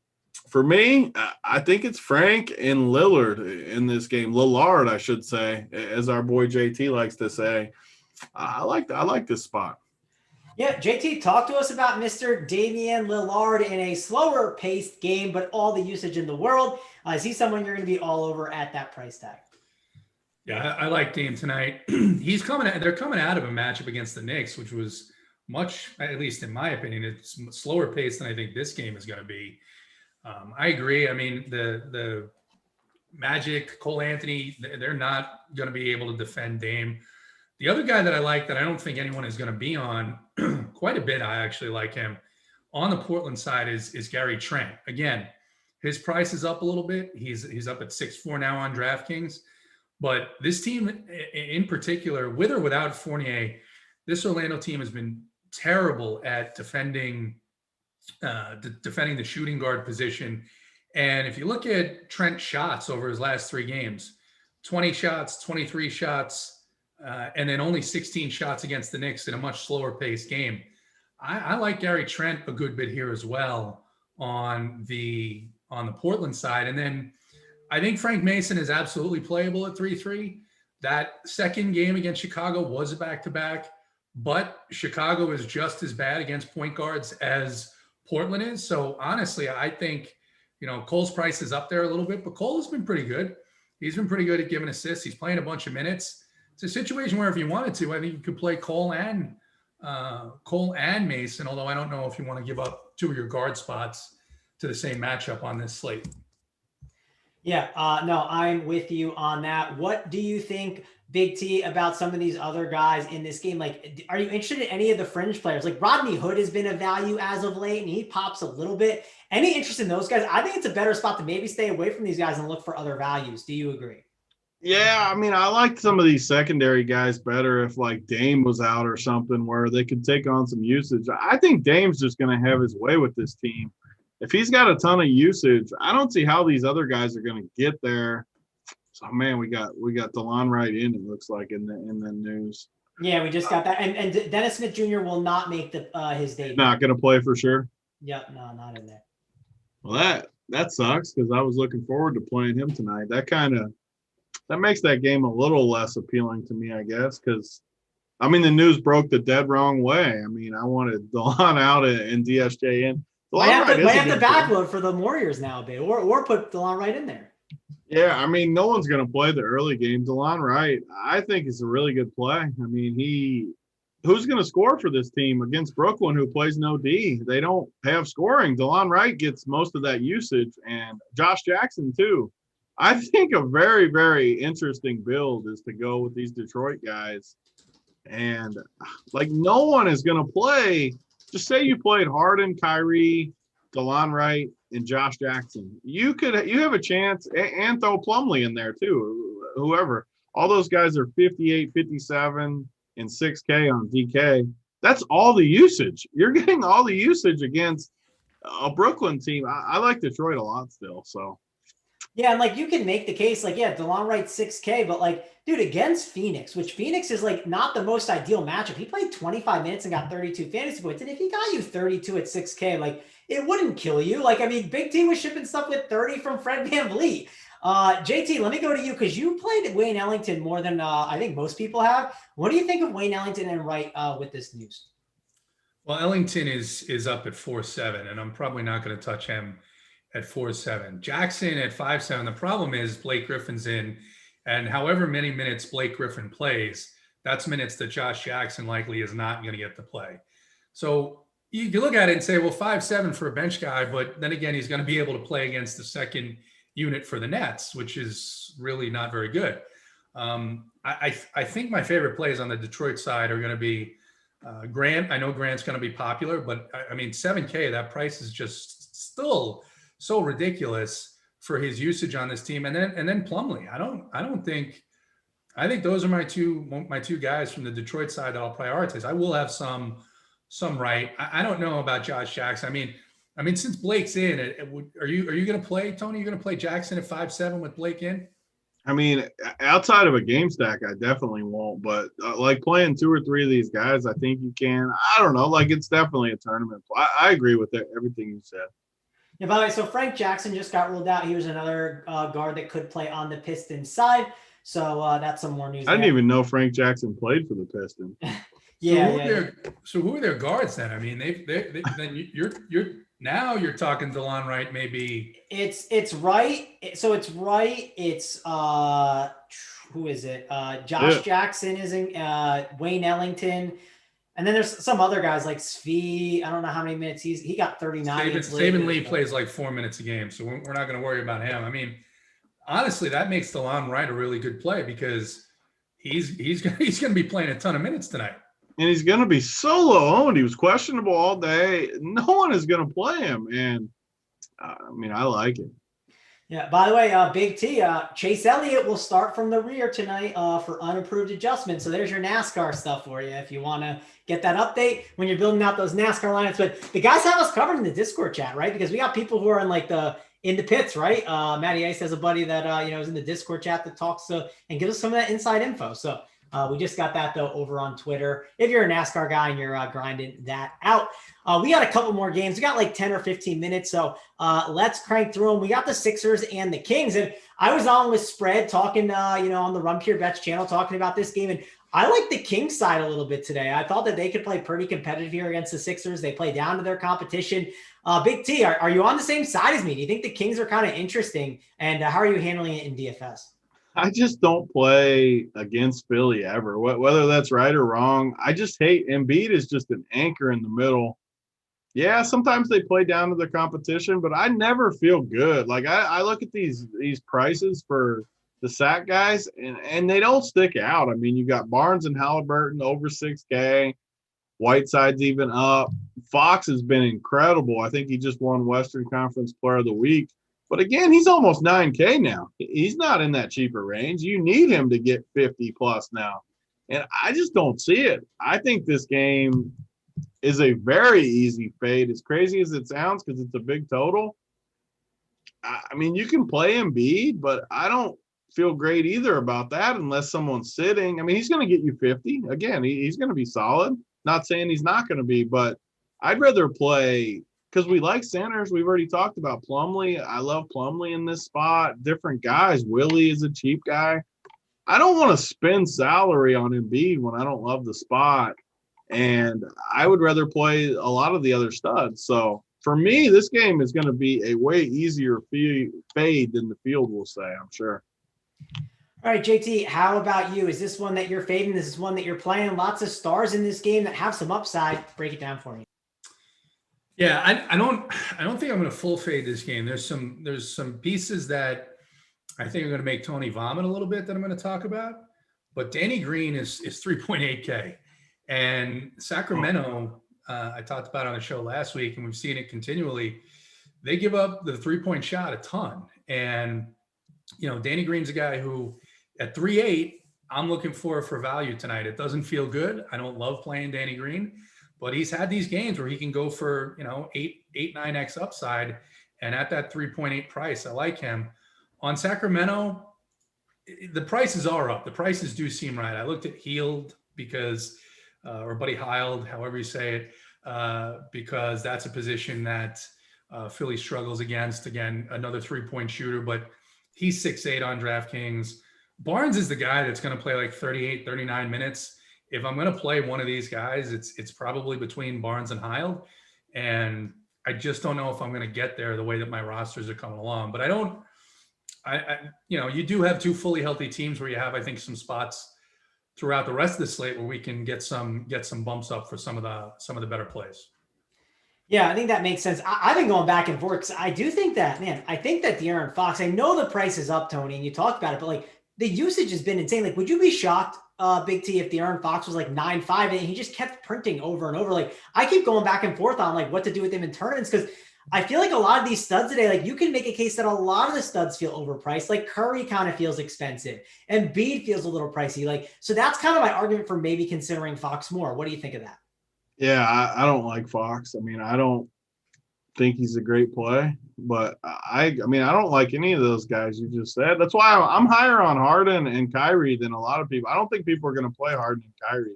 for me, I think it's Frank and Lillard in this game. Lillard, I should say, as our boy JT likes to say. I like this spot. Yeah, JT, talk to us about Mr. Damian Lillard in a slower paced game, but all the usage in the world. Is he someone you're going to be all over at that price tag? Yeah, I like Dame tonight. They're coming out of a matchup against the Knicks, which was much, at least in my opinion, it's slower paced than I think this game is going to be. I agree. I mean, the Magic, Cole Anthony, they're not going to be able to defend Dame. The other guy that I like that I don't think anyone is going to be on quite a bit, I actually like him on the Portland side is Gary Trent. Again, his price is up a little bit. He's up at 6.4 now on DraftKings. But this team in particular, with or without Fournier, this Orlando team has been terrible at defending the shooting guard position. And if you look at Trent's shots over his last 3 games, 20 shots, 23 shots, and then only 16 shots against the Knicks in a much slower paced game. I like Gary Trent a good bit here as well on the Portland side. And then I think Frank Mason is absolutely playable at 3-3. That second game against Chicago was a back-to-back, but Chicago is just as bad against point guards as Portland is. So honestly, I think, Cole's price is up there a little bit, but Cole has been pretty good. He's been pretty good at giving assists. He's playing a bunch of minutes. It's a situation where if you wanted to, I think you could play Cole and Mason, although I don't know if you want to give up 2 of your guard spots to the same matchup on this slate. Yeah, no, I'm with you on that. What do you think, Big T, about some of these other guys in this game? Like, are you interested in any of the fringe players? Like Rodney Hood has been a value as of late, and he pops a little bit. Any interest in those guys? I think it's a better spot to maybe stay away from these guys and look for other values. Do you agree? Yeah, I mean, I like some of these secondary guys better if like Dame was out or something where they could take on some usage. I think Dame's just going to have his way with this team. If he's got a ton of usage, I don't see how these other guys are going to get there. So man, we got DeLon right in. It looks like in the news. Yeah, we just got that. And Dennis Smith Jr. will not make his debut. Not going to play for sure. Yeah, no, not in there. Well, that sucks because I was looking forward to playing him tonight. That makes that game a little less appealing to me, I guess, because, I mean, the news broke the dead wrong way. I mean, I wanted DeLon out and DSJ in. Might have to backload for the Warriors now, babe, or put DeLon right in there. Yeah, I mean, no one's going to play the early game. DeLon Wright, I think, is a really good play. I mean, who's going to score for this team against Brooklyn, who plays no D? They don't have scoring. DeLon Wright gets most of that usage, and Josh Jackson too. I think a very, very interesting build is to go with these Detroit guys. And, like, no one is going to play. Just say you played Harden, Kyrie, DeLon Wright, and Josh Jackson. You have a chance, and throw Plumlee in there too, whoever. All those guys are 58, 57, and 6K on DK. That's all the usage. You're getting all the usage against a Brooklyn team. I like Detroit a lot still, so. Yeah, and like you can make the case, like, yeah, DeLon Wright 6K, but like, dude, against Phoenix, which Phoenix is like not the most ideal matchup. He played 25 minutes and got 32 fantasy points. And if he got you 32 at 6K, like, it wouldn't kill you. Like, I mean, Big T was shipping stuff with 30 from Fred VanVleet. JT, let me go to you because you played Wayne Ellington more than I think most people have. What do you think of Wayne Ellington and Wright with this news? Well, Ellington is up at 4.7, and I'm probably not going to touch him at 4.7. Jackson at 5.7. The problem is Blake Griffin's in, and however many minutes Blake Griffin plays, that's minutes that Josh Jackson likely is not going to get to play. So you look at it and say, well, 5.7 for a bench guy, but then again, he's going to be able to play against the second unit for the Nets, which is really not very good. I think my favorite plays on the Detroit side are going to be Grant. I know Grant's going to be popular, but I mean, 7K, that price is just still so ridiculous for his usage on this team. And then Plumlee. I think those are my two guys from the Detroit side that I'll prioritize. I will have some Wright. I don't know about Josh Jackson. I mean, since Blake's in, are you going to play, Tony? You're going to play Jackson at 5.7 with Blake in? I mean, outside of a game stack, I definitely won't. But like playing 2 or 3 of these guys, I think you can. I don't know. Like, it's definitely a tournament. I agree with everything you said. Yeah, by the way, so Frank Jackson just got ruled out. He was another guard that could play on the Pistons side. So that's some more news. I didn't even know Frank Jackson played for the Pistons. So who are their guards then? I mean, then you're talking DeLon Wright, maybe. It's Wright. So it's Wright. It's who is it? Josh Jackson is in Wayne Ellington. And then there's some other guys like Svi. I don't know how many minutes he got 39. Saban Lee plays like 4 minutes a game, so we're not going to worry about him. I mean, honestly, that makes DeLon Wright a really good play because he's going to be playing a ton of minutes tonight. And he's going to be solo owned. He was questionable all day. No one is going to play him. And, I mean, I like it. Yeah, by the way, Big T, Chase Elliott will start from the rear tonight for unapproved adjustments. So there's your NASCAR stuff for you if you want to get that update when you're building out those NASCAR lineups. But the guys have us covered in the Discord chat, right? Because we got people who are in the pits, right? Matty Ice has a buddy that, is in the Discord chat that talks and gives us some of that inside info. So we just got that, though, over on Twitter. If you're a NASCAR guy and you're grinding that out. We got a couple more games. We got like 10 or 15 minutes. So let's crank through them. We got the Sixers and the Kings. And I was on with Spread talking, on the Run Pure Bets channel talking about this game. And I like the Kings side a little bit today. I thought that they could play pretty competitive here against the Sixers. They play down to their competition. Big T, are you on the same side as me? Do you think the Kings are kind of interesting? And how are you handling it in DFS? I just don't play against Philly ever, whether that's right or wrong. I just hate Embiid is just an anchor in the middle. Yeah, sometimes they play down to their competition, but I never feel good. Like I look at these prices for the sack guys, and they don't stick out. I mean, you got Barnes and Halliburton over 6K. Whiteside's even up. Fox has been incredible. I think he just won Western Conference Player of the Week. But again, he's almost 9K now. He's not in that cheaper range. You need him to get 50 plus now. And I just don't see it. I think this game is a very easy fade, as crazy as it sounds, because it's a big total. I mean, you can play Embiid, but I don't feel great either about that unless someone's sitting. I mean, he's going to get you 50. Again, he's going to be solid. Not saying he's not going to be, but I'd rather play – because we like centers. We've already talked about Plumlee. I love Plumlee in this spot. Different guys. Willie is a cheap guy. I don't want to spend salary on Embiid when I don't love the spot. And I would rather play a lot of the other studs. So for me, this game is going to be a way easier fade than the field will say, I'm sure. All right, JT, how about you? Is this one that you're fading? This is one that you're playing? Lots of stars in this game that have some upside. Break it down for me. Yeah, I don't think I'm going to full fade this game. There's some pieces that I think are going to make Tony vomit a little bit that I'm going to talk about. But Danny Green is 3.8K, and Sacramento. I talked about on the show last week, and we've seen it continually. They give up the 3-point shot a ton, and Danny Green's a guy who at 3.8, I'm looking for value tonight. It doesn't feel good. I don't love playing Danny Green, but he's had these games where he can go for 8-9x upside, and at that 3.8 price, I like him. On Sacramento, the prices are up. The prices do seem right. I looked at Healed because, or Buddy Hield, however you say it, because that's a position that Philly struggles against. Again, another 3-point shooter, but he's 6'8" on DraftKings. Barnes is the guy that's going to play like 38, 39 minutes. If I'm going to play one of these guys, it's probably between Barnes and Hield. And I just don't know if I'm going to get there the way that my rosters are coming along. But you do have two fully healthy teams where you have, I think, some spots throughout the rest of the slate where we can get some bumps up for some of the better plays. Yeah, I think that makes sense. I've been going back and forth because I do think that, I think that De'Aaron Fox, I know the price is up, Tony, and you talked about it, but like the usage has been insane. Like, would you be shocked, Big T, if De'Aaron Fox was like 9.5 and he just kept printing over and over? Like, I keep going back and forth on like what to do with him in tournaments because I feel like a lot of these studs today, like you can make a case that a lot of the studs feel overpriced. Like Curry kind of feels expensive and Embiid feels a little pricey. Like, so that's kind of my argument for maybe considering Fox more. What do you think of that? Yeah, I don't like Fox. I mean, I don't think he's a great play, but I don't like any of those guys you just said. That's why I'm higher on Harden and Kyrie than a lot of people. I don't think people are going to play Harden and Kyrie.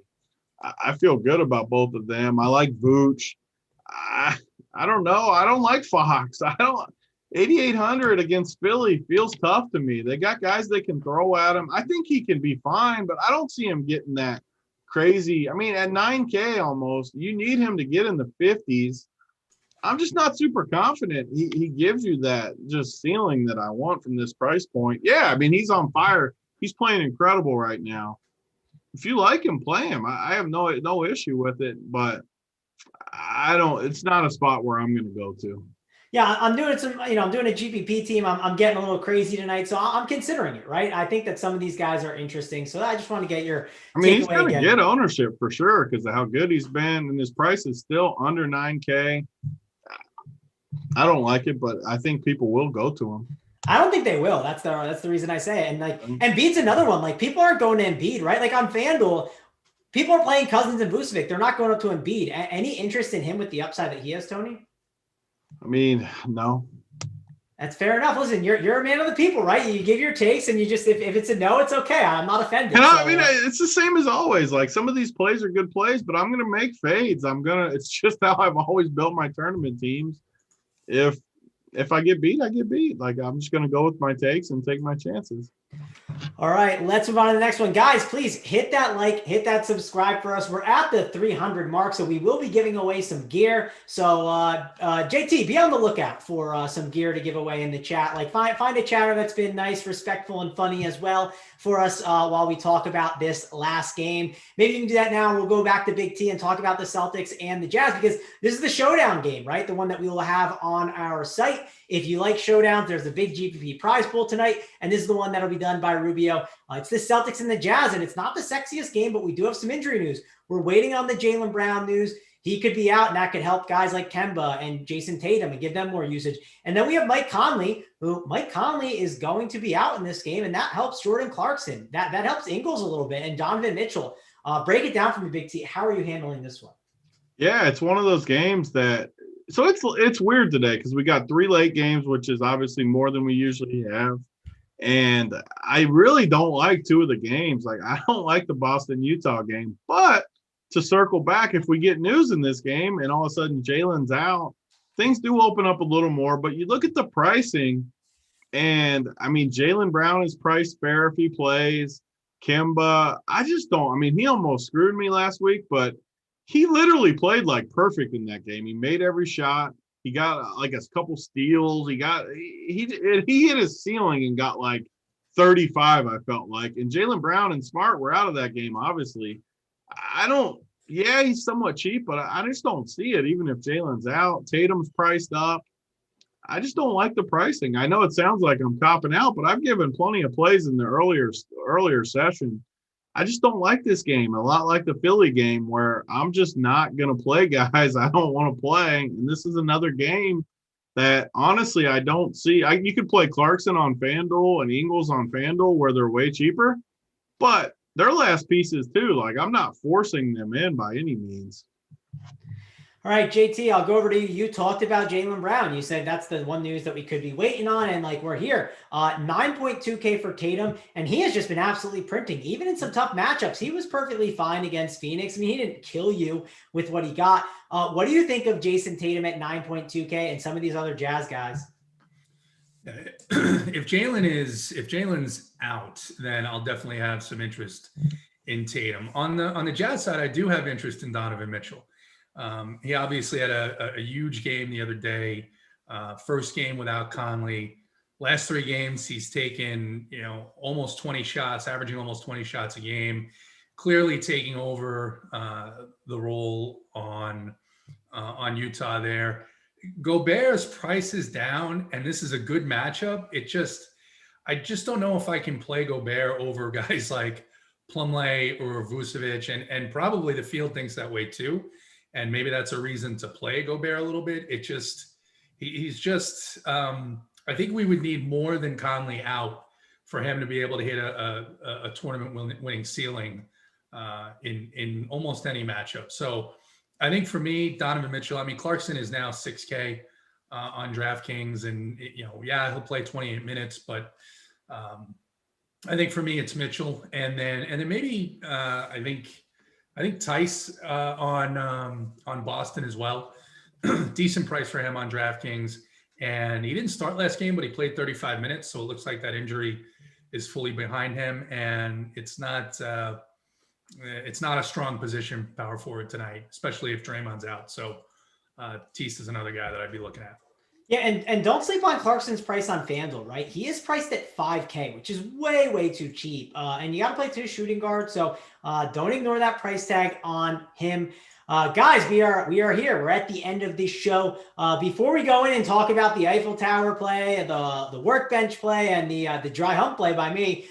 I feel good about both of them. I like Vooch. I don't know. I don't like Fox. 8,800 against Philly feels tough to me. They got guys they can throw at him. I think he can be fine, but I don't see him getting that crazy. I mean, at 9K almost, you need him to get in the 50s. I'm just not super confident he gives you that just ceiling that I want from this price point. Yeah, I mean, he's on fire. He's playing incredible right now. If you like him, play him. I have no issue with it, but it's not a spot where I'm going to go to. Yeah, I'm doing I'm doing a GPP team. I'm getting a little crazy tonight, so I'm considering it, right? I think that some of these guys are interesting, so I just want to get your he's going to get ownership for sure because of how good he's been, and his price is still under 9K. I don't like it, but I think people will go to him. I don't think they will. That's the reason I say it. And like Embiid's another one. Like people aren't going to Embiid, right? Like on FanDuel, people are playing Cousins and Vucevic. They're not going up to Embiid. Any interest in him with the upside that he has, Tony? I mean, no. That's fair enough. Listen, you're a man of the people, right? You give your takes, and you just if it's a no, it's okay. I'm not offended. And I mean, it's the same as always. Like some of these plays are good plays, but I'm gonna make fades. It's just how I've always built my tournament teams. If I get beat, I get beat. Like I'm just gonna go with my takes and take my chances. All right, let's move on to the next one. Guys, please hit that like, hit that subscribe for us. We're at the 300 mark, so we will be giving away some gear. So JT, be on the lookout for some gear to give away in the chat. Like find a chatter that's been nice, respectful, and funny as well for us while we talk about this last game. Maybe you can do that now. We'll go back to Big T and talk about the Celtics and the Jazz because this is the Showdown game, right? The one that we will have on our site. If you like Showdowns, there's a big GPP prize pool tonight, and this is the one that'll be done by Rubio. It's the Celtics and the Jazz, and it's not the sexiest game, but we do have some injury news. We're waiting on the Jaylen Brown news. He could be out, and that could help guys like Kemba and Jason Tatum and give them more usage. And then we have Mike Conley, Mike Conley is going to be out in this game, and that helps Jordan Clarkson. That helps Ingles a little bit, and Donovan Mitchell. Break it down for me, Big T. How are you handling this one? Yeah, it's one of those games that – so it's weird today because we got 3 late games, which is obviously more than we usually have. And I really don't like 2 of the games. Like I don't like the Boston-Utah game. But to circle back, if we get news in this game and all of a sudden Jalen's out, things do open up a little more. But you look at the pricing, and I mean, Jaylen Brown is priced fair if he plays. Kemba, I just don't. I mean, he almost screwed me last week, but he literally played like perfect in that game. He made every shot. He got like a couple steals. He hit his ceiling and got like 35, I felt like. And Jaylen Brown and Smart were out of that game, obviously. He's somewhat cheap, but I just don't see it, even if Jalen's out. Tatum's priced up. I just don't like the pricing. I know it sounds like I'm copping out, but I've given plenty of plays in the earlier session. I just don't like this game, a lot like the Philly game, where I'm just not going to play guys I don't want to play. And this is another game that, honestly, I don't see. You could play Clarkson on FanDuel and Ingles on FanDuel where they're way cheaper, but they're last pieces too. Like, I'm not forcing them in by any means. All right, JT, I'll go over to you. You talked about Jaylen Brown. You said that's the one news that we could be waiting on, and like we're here. 9.2K for Tatum, and he has just been absolutely printing. Even in some tough matchups, he was perfectly fine against Phoenix. I mean, he didn't kill you with what he got. What do you think of Jason Tatum at 9.2K and some of these other Jazz guys? If Jalen's out, then I'll definitely have some interest in Tatum. On the Jazz side, I do have interest in Donovan Mitchell. He obviously had a huge game the other day. First game without Conley. Last 3 games, he's taken, almost 20 shots, averaging almost 20 shots a game. Clearly taking over the role on Utah there. Gobert's price is down, and this is a good matchup. I just don't know if I can play Gobert over guys like Plumlee or Vucevic, and probably the field thinks that way too. And maybe that's a reason to play Gobert a little bit. He's just, I think we would need more than Conley out for him to be able to hit a tournament winning ceiling in almost any matchup. So I think for me, Donovan Mitchell, Clarkson is now 6K on DraftKings, and he'll play 28 minutes, but I think for me it's Mitchell, and then maybe I think Tice on Boston as well. Decent price for him on DraftKings, and he didn't start last game, but he played 35 minutes, so it looks like that injury is fully behind him, and it's not a strong position power forward tonight, especially if Draymond's out. So Tice is another guy that I'd be looking at. Yeah, and don't sleep on Clarkson's price on FanDuel, right? He is priced at 5K, which is way, way too cheap. And you got to play 2 shooting guards, so don't ignore that price tag on him. Guys, we are here. We're at the end of this show. Before we go in and talk about the Eiffel Tower play, the workbench play, and the dry hump play by me,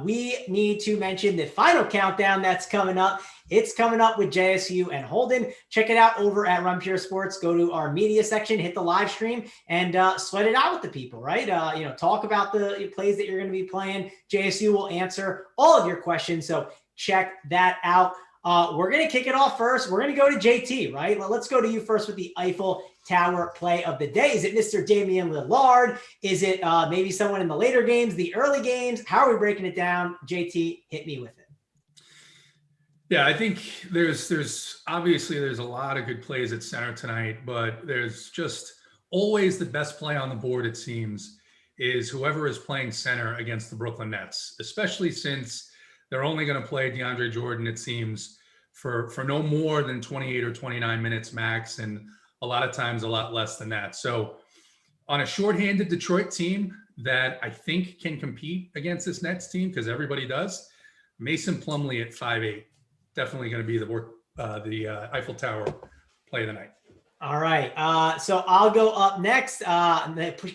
we need to mention the final countdown that's coming up. It's coming up with JSU and Holden. Check it out over at Run Pure Sports. Go to our media section, hit the live stream, and sweat it out with the people, right? Talk about the plays that you're going to be playing. JSU will answer all of your questions, so check that out. We're going to kick it off first. We're going to go to JT, right? Let's go to you first with the Eiffel Tower play of the day. Is it Mr. Damian Lillard? Is it maybe someone in the later games, the early games? How are we breaking it down? JT, hit me with it. Yeah, I think there's a lot of good plays at center tonight, but there's just always the best play on the board, it seems, is whoever is playing center against the Brooklyn Nets, especially since they're only going to play DeAndre Jordan, it seems, for no more than 28 or 29 minutes max, and a lot of times a lot less than that. So on a shorthanded Detroit team that I think can compete against this Nets team, because everybody does, Mason Plumlee at 5'8", definitely going to be the Eiffel Tower play of the night. All right. So I'll go up next.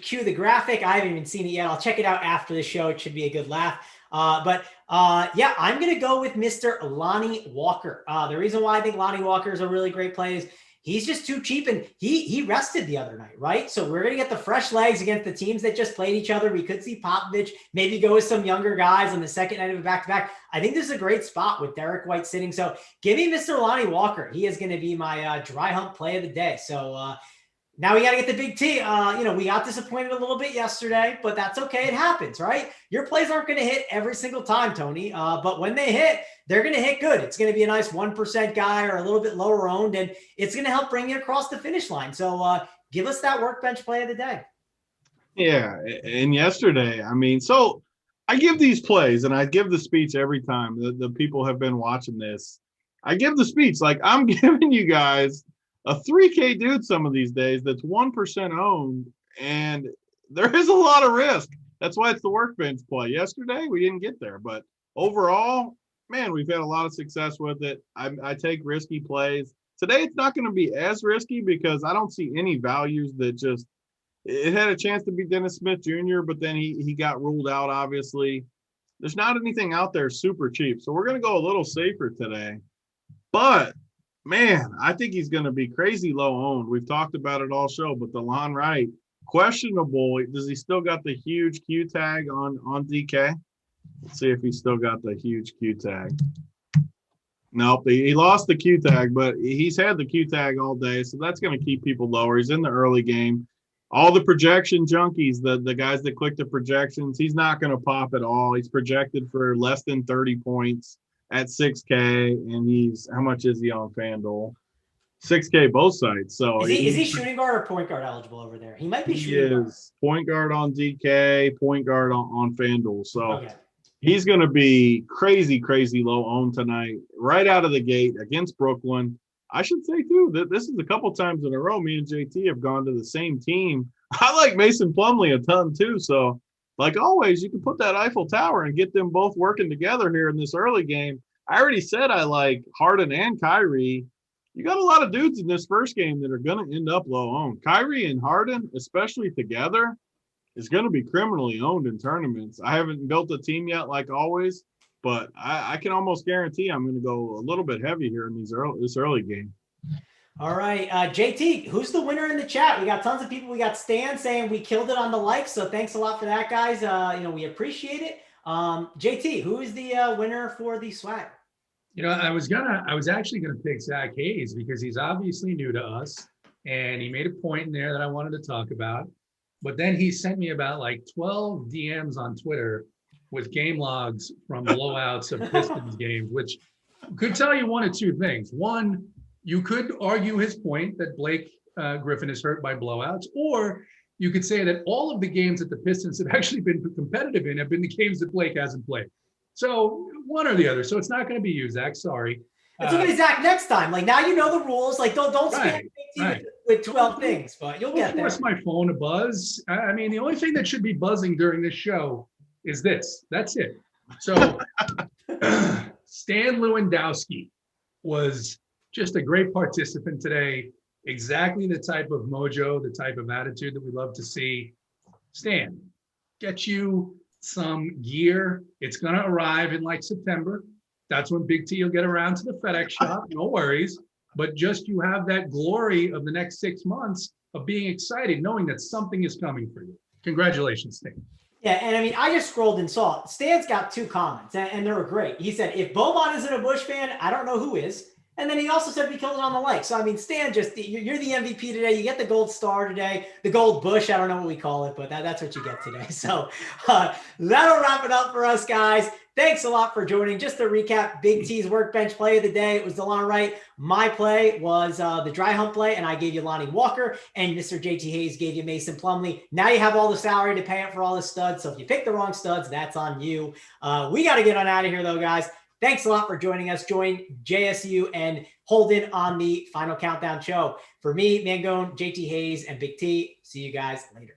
Cue the graphic. I haven't even seen it yet. I'll check it out after the show. It should be a good laugh. But I'm going to go with Mr. Lonnie Walker. The reason why I think Lonnie Walker is a really great play is he's just too cheap, and he rested the other night, right? So we're going to get the fresh legs against the teams that just played each other. We could see Popovich maybe go with some younger guys on the second night of a back-to-back. I think this is a great spot with Derek White sitting. So give me Mr. Lonnie Walker. He is going to be my dry hump play of the day. So now we got to get the big T. We got disappointed a little bit yesterday, but that's okay. It happens, right? Your plays aren't going to hit every single time, Tony. But when they hit, they're going to hit good. It's going to be a nice 1% guy or a little bit lower owned, and it's going to help bring you across the finish line. So give us that workbench play of the day. Yeah, and yesterday, so I give these plays, and I give the speech every time. The people have been watching this. I give the speech. Like, I'm giving you guys a 3K dude some of these days that's 1% owned, and there is a lot of risk. That's why it's the workbench play. Yesterday, we didn't get there, but overall, man, we've had a lot of success with it. I take risky plays. Today, it's not going to be as risky because I don't see any values that just – it had a chance to be Dennis Smith Jr., but then he got ruled out, obviously. There's not anything out there super cheap, so we're going to go a little safer today. But, man, I think he's going to be crazy low owned. We've talked about it all show, but DeLon Wright, questionable. Does he still got the huge Q tag on DK? Let's see if he still got the huge Q tag. Nope, he lost the Q tag, but he's had the Q tag all day, so that's going to keep people lower. He's in the early game. All the projection junkies, the guys that click the projections, he's not going to pop at all. He's projected for less than 30 points at 6K, and he's – how much is he on FanDuel? 6K both sides. So is he shooting guard or point guard eligible over there? He might be shooting guard. Point guard on DK, point guard on FanDuel. So okay. He's going to be crazy, crazy low owned tonight, right out of the gate against Brooklyn. I should say, too, that this is a couple times in a row me and JT have gone to the same team. I like Mason Plumlee a ton, too. So, like always, you can put that Eiffel Tower and get them both working together here in this early game. I already said I like Harden and Kyrie. You got a lot of dudes in this first game that are going to end up low owned. Kyrie and Harden, especially together, is going to be criminally owned in tournaments. I haven't built a team yet, like always, but I can almost guarantee I'm going to go a little bit heavy here in this early game. All right, JT, who's the winner in the chat? We got tons of people. We got Stan saying we killed it on the likes, so thanks a lot for that, guys. We appreciate it. JT, who is the winner for the swag? I was actually gonna pick Zach Hayes because he's obviously new to us, and he made a point in there that I wanted to talk about. But then he sent me about like 12 DMs on Twitter with game logs from blowouts of Pistons games, which could tell you one of two things. One, you could argue his point that Blake Griffin is hurt by blowouts, or you could say that all of the games that the Pistons have actually been competitive in have been the games that Blake hasn't played. So one or the other. So it's not going to be you, Zach. Sorry. It's okay, Zach. Next time, like now you know the rules. Like don't spam with 12 things, but you'll get there. Force my phone to buzz. I mean, the only thing that should be buzzing during this show is this. That's it. So Stan Lewandowski was just a great participant today. Exactly the type of mojo, the type of attitude that we love to see. Stan, get you some gear. It's going to arrive in like September. That's when Big T will get around to the FedEx shop. No worries. But just you have that glory of the next 6 months of being excited, knowing that something is coming for you. Congratulations, Stan. Yeah, and I mean, I just scrolled and saw it. Stan's got 2 comments, and they were great. He said, if Boban isn't a Bush fan, I don't know who is. And then he also said we killed it on the like. So, I mean, Stan, you're the MVP today. You get the gold star today, the gold Bush. I don't know what we call it, but that's what you get today. So that'll wrap it up for us, guys. Thanks a lot for joining. Just to recap, Big T's workbench play of the day, it was DeLon Wright. My play was the dry hump play, and I gave you Lonnie Walker, and Mr. JT Hayes gave you Mason Plumlee. Now you have all the salary to pay up for all the studs. So if you pick the wrong studs, that's on you. We got to get on out of here, though, guys. Thanks a lot for joining us. Join JSU and Holden on the Final Countdown show. For me, Mangone, JT Hayes, and Big T, see you guys later.